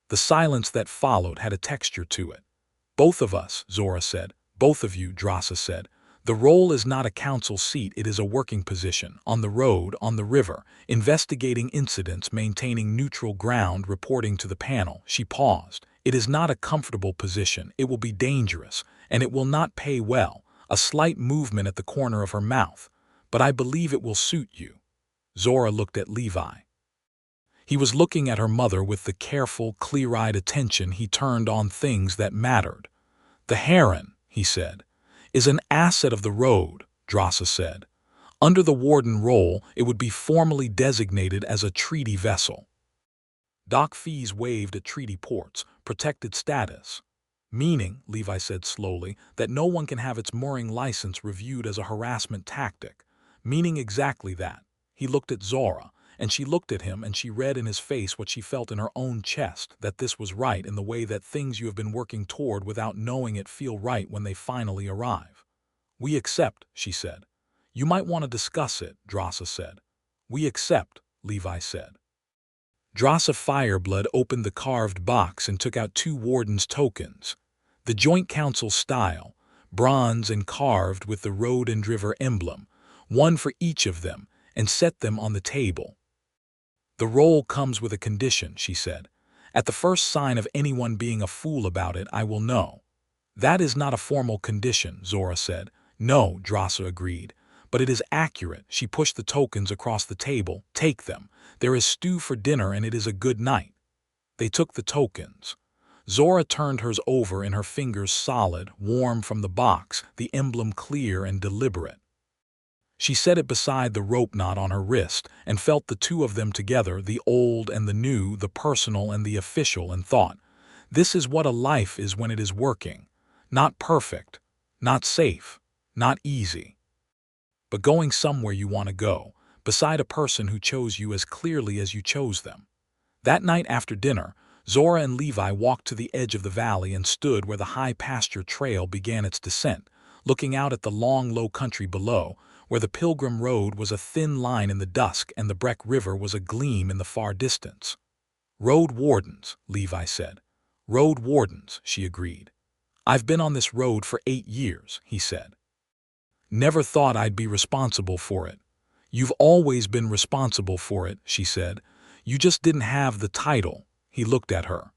The silence that followed had a texture to it. Both of us, Zora said. Both of you, Drasa said. The role is not a council seat, it is a working position, on the road, on the river, investigating incidents, maintaining neutral ground, reporting to the panel. She paused. It is not a comfortable position, it will be dangerous, and it will not pay well, a slight movement at the corner of her mouth, but I believe it will suit you. Zora looked at Levi. He was looking at her mother with the careful, clear-eyed attention he turned on things that mattered. The heron, he said, is an asset of the road, Drasa said. Under the warden role, it would be formally designated as a treaty vessel. Dock fees waived at treaty ports, protected status. Meaning, Levi said slowly, that no one can have its mooring license reviewed as a harassment tactic. Meaning exactly that. He looked at Zora, and she looked at him, and she read in his face what she felt in her own chest, that this was right in the way that things you have been working toward without knowing it feel right when they finally arrive. We accept, she said. You might want to discuss it, Drasa said. We accept, Levi said. Zora Fireblood opened the carved box and took out 2 warden's tokens. The Joint Council style, bronze and carved with the road and river emblem, one for each of them, and set them on the table. The role comes with a condition, she said. At the first sign of anyone being a fool about it, I will know. That is not a formal condition, Zora said. No, Drasa agreed. But it is accurate. She pushed the tokens across the table. Take them. There is stew for dinner and it is a good night. They took the tokens. Zora turned hers over in her fingers solid, warm from the box, the emblem clear and deliberate. She set it beside the rope knot on her wrist and felt the two of them together, the old and the new, the personal and the official, and thought, this is what a life is when it is working. Not perfect, not safe, not easy. But going somewhere you want to go, beside a person who chose you as clearly as you chose them. That night after dinner, Zora and Levi walked to the edge of the valley and stood where the high pasture trail began its descent, looking out at the long low country below, where the Pilgrim Road was a thin line in the dusk and the Breck River was a gleam in the far distance. Road wardens, Levi said. Road wardens, she agreed. I've been on this road for 8 years, he said. Never thought I'd be responsible for it. You've always been responsible for it, she said. You just didn't have the title. He looked at her.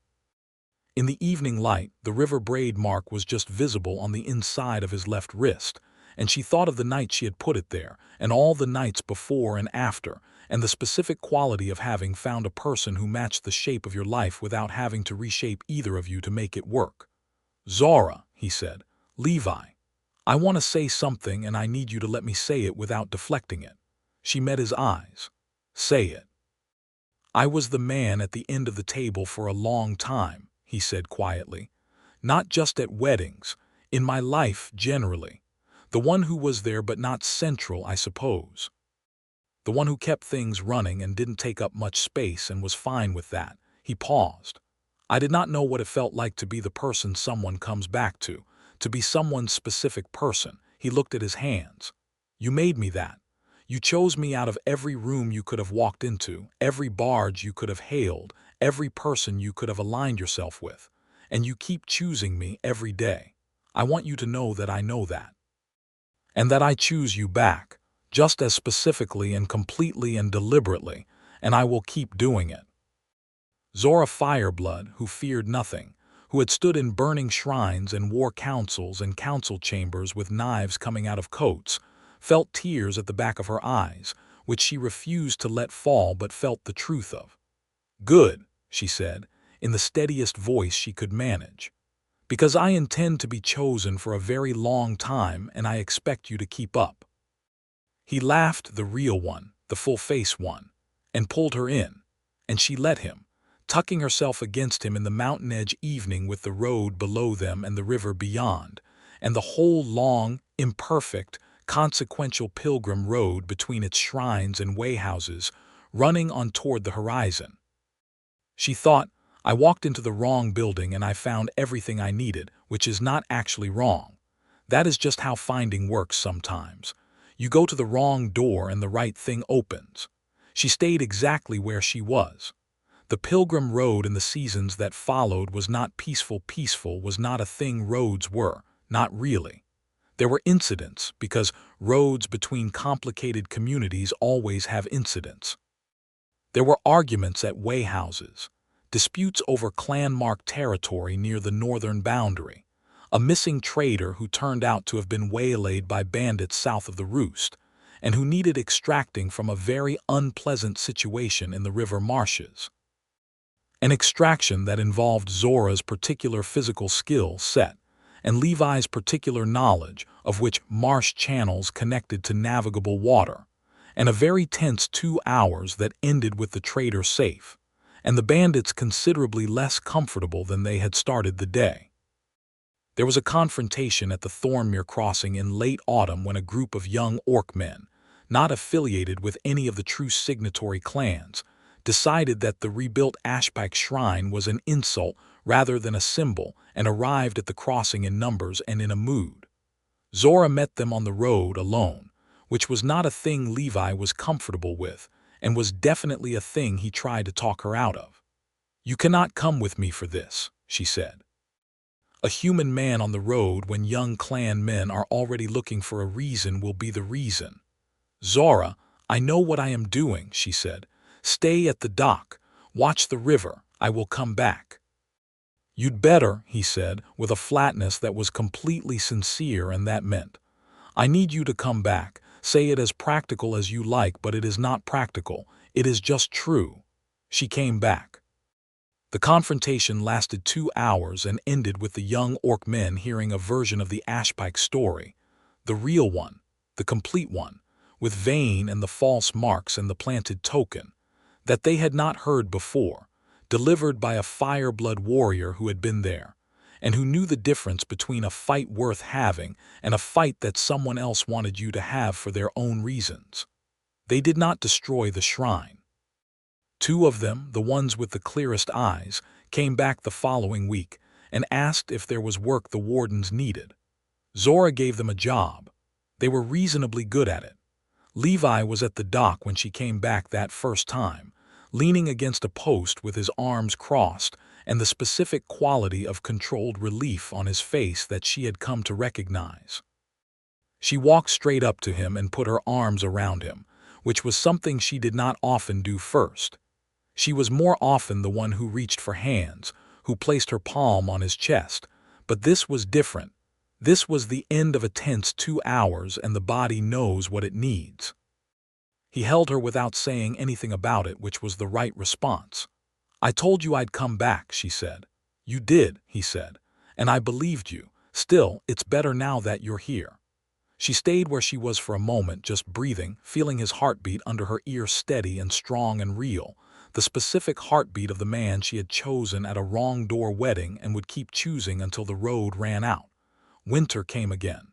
In the evening light, the river braid mark was just visible on the inside of his left wrist, and she thought of the night she had put it there, and all the nights before and after, and the specific quality of having found a person who matched the shape of your life without having to reshape either of you to make it work. Zora, he said. Levi, I want to say something and I need you to let me say it without deflecting it. She met his eyes. Say it. I was the man at the end of the table for a long time, he said quietly. Not just at weddings, in my life generally. The one who was there but not central, I suppose. The one who kept things running and didn't take up much space and was fine with that. He paused. I did not know what it felt like to be the person someone comes back to be someone's specific person. He looked at his hands. You made me that. You chose me out of every room you could have walked into, every barge you could have hailed, every person you could have aligned yourself with. And you keep choosing me every day. I want you to know that I know that. And that I choose you back, just as specifically and completely and deliberately, and I will keep doing it. Zora Fireblood, who feared nothing, who had stood in burning shrines and war councils and council chambers with knives coming out of coats, felt tears at the back of her eyes, which she refused to let fall but felt the truth of. "Good," she said, in the steadiest voice she could manage. "Because I intend to be chosen for a very long time and I expect you to keep up." He laughed, the real one, the full-face one, and pulled her in, and she let him, tucking herself against him in the mountain-edge evening with the road below them and the river beyond, and the whole long, imperfect, consequential pilgrim road between its shrines and wayhouses running on toward the horizon. She thought, "I walked into the wrong building and I found everything I needed, which is not actually wrong. That is just how finding works sometimes. You go to the wrong door and the right thing opens." She stayed exactly where she was. The pilgrim road in the seasons that followed was not peaceful. Peaceful was not a thing roads were, not really. There were incidents, because roads between complicated communities always have incidents. There were arguments at wayhouses, disputes over clan-marked territory near the northern boundary, a missing trader who turned out to have been waylaid by bandits south of the roost, and who needed extracting from a very unpleasant situation in the river marshes. An extraction that involved Zora's particular physical skill set, and Levi's particular knowledge of which marsh channels connected to navigable water, and a very tense 2 hours that ended with the trader safe, and the bandits considerably less comfortable than they had started the day. There was a confrontation at the Thornmere crossing in late autumn when a group of young orc men, not affiliated with any of the Truce signatory clans, decided that the rebuilt Ashpike shrine was an insult rather than a symbol and arrived at the crossing in numbers and in a mood. Zora met them on the road alone, which was not a thing Levi was comfortable with, and was definitely a thing he tried to talk her out of. "You cannot come with me for this," she said. "A human man on the road when young clan men are already looking for a reason will be the reason." "Zora, I know what I am doing," she said. "Stay at the dock, watch the river, I will come back." "You'd better," he said, with a flatness that was completely sincere, and that meant, "I need you to come back. Say it as practical as you like, but it is not practical, it is just true." She came back. The confrontation lasted 2 hours and ended with the young orc men hearing a version of the Ashpike story, the real one, the complete one, with vein and the false marks and the planted token, that they had not heard before, delivered by a Fireblood warrior who had been there, and who knew the difference between a fight worth having and a fight that someone else wanted you to have for their own reasons. They did not destroy the shrine. 2 of them, the ones with the clearest eyes, came back the following week and asked if there was work the wardens needed. Zora gave them a job. They were reasonably good at it. Levi was at the dock when she came back that first time, leaning against a post with his arms crossed and the specific quality of controlled relief on his face that she had come to recognize. She walked straight up to him and put her arms around him, which was something she did not often do first. She was more often the one who reached for hands, who placed her palm on his chest, but this was different. This was the end of a tense 2 hours, and the body knows what it needs. He held her without saying anything about it, which was the right response. "I told you I'd come back," she said. "You did," he said, "and I believed you. Still, it's better now that you're here." She stayed where she was for a moment, just breathing, feeling his heartbeat under her ear, steady and strong and real, the specific heartbeat of the man she had chosen at a wrong-door wedding and would keep choosing until the road ran out. Winter came again.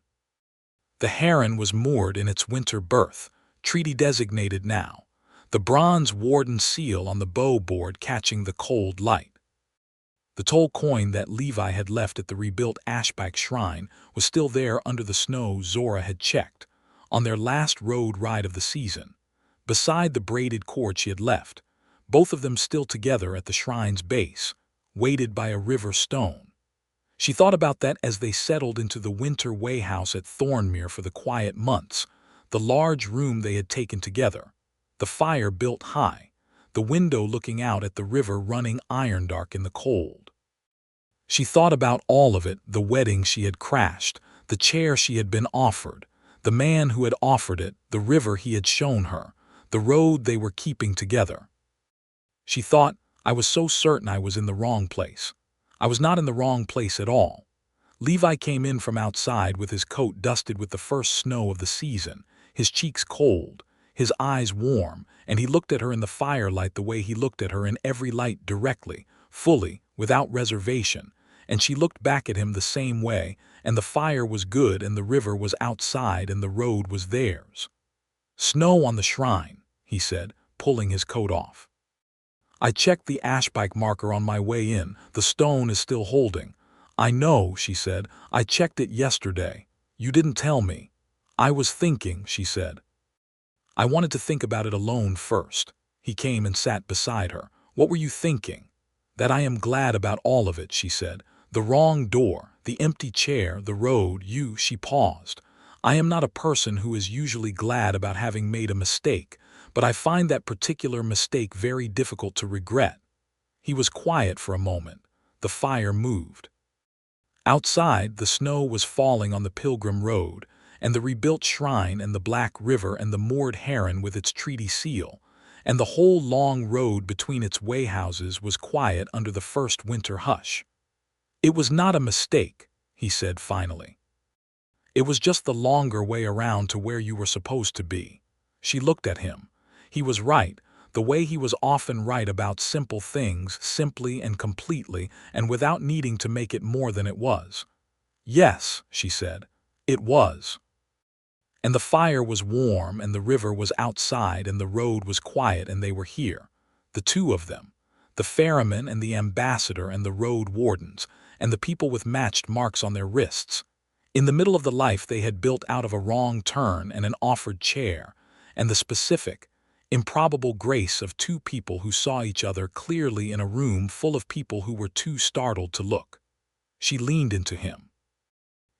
The Heron was moored in its winter berth, treaty designated now, the bronze warden seal on the bow board catching the cold light. The toll coin that Levi had left at the rebuilt Ashpike shrine was still there under the snow Zora had checked, on their last road ride of the season, beside the braided cord she had left, both of them still together at the shrine's base, weighted by a river stone. She thought about that as they settled into the winter wayhouse at Thornmere for the quiet months, the large room they had taken together, the fire built high, the window looking out at the river running iron-dark in the cold. She thought about all of it, the wedding she had crashed, the chair she had been offered, the man who had offered it, the river he had shown her, the road they were keeping together. She thought, I was so certain I was in the wrong place. I was not in the wrong place at all. Levi came in from outside with his coat dusted with the first snow of the season, his cheeks cold, his eyes warm, and he looked at her in the firelight the way he looked at her in every light, directly, fully, without reservation, and she looked back at him the same way, and the fire was good and the river was outside and the road was theirs. "Snow on the shrine," he said, pulling his coat off. "I checked the ashbike marker on my way in. The stone is still holding." "I know," she said. "I checked it yesterday. You didn't tell me." "I was thinking," she said. "I wanted to think about it alone first." He came and sat beside her. "What were you thinking?" "That I am glad about all of it," she said. "The wrong door, the empty chair, the road, you." She paused. "I am not a person who is usually glad about having made a mistake, but I find that particular mistake very difficult to regret." He was quiet for a moment. The fire moved. Outside, the snow was falling on the pilgrim road, and the rebuilt shrine and the black river and the moored heron with its treaty seal, and the whole long road between its wayhouses was quiet under the first winter hush. "It was not a mistake," he said finally. "It was just the longer way around to where you were supposed to be." She looked at him. He was right, the way he was often right about simple things, simply and completely, and without needing to make it more than it was. "Yes," she said, "it was." And the fire was warm, and the river was outside, and the road was quiet, and they were here. The two of them. The ferryman and the ambassador and the road wardens, and the people with matched marks on their wrists. In the middle of the life they had built out of a wrong turn and an offered chair, and the specific, improbable grace of two people who saw each other clearly in a room full of people who were too startled to look. She leaned into him.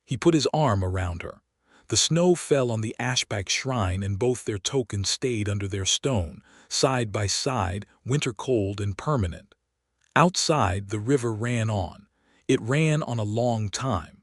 He put his arm around her. The snow fell on the ashbike shrine and both their tokens stayed under their stone, side by side, winter cold and permanent. Outside, the river ran on. It ran on a long time.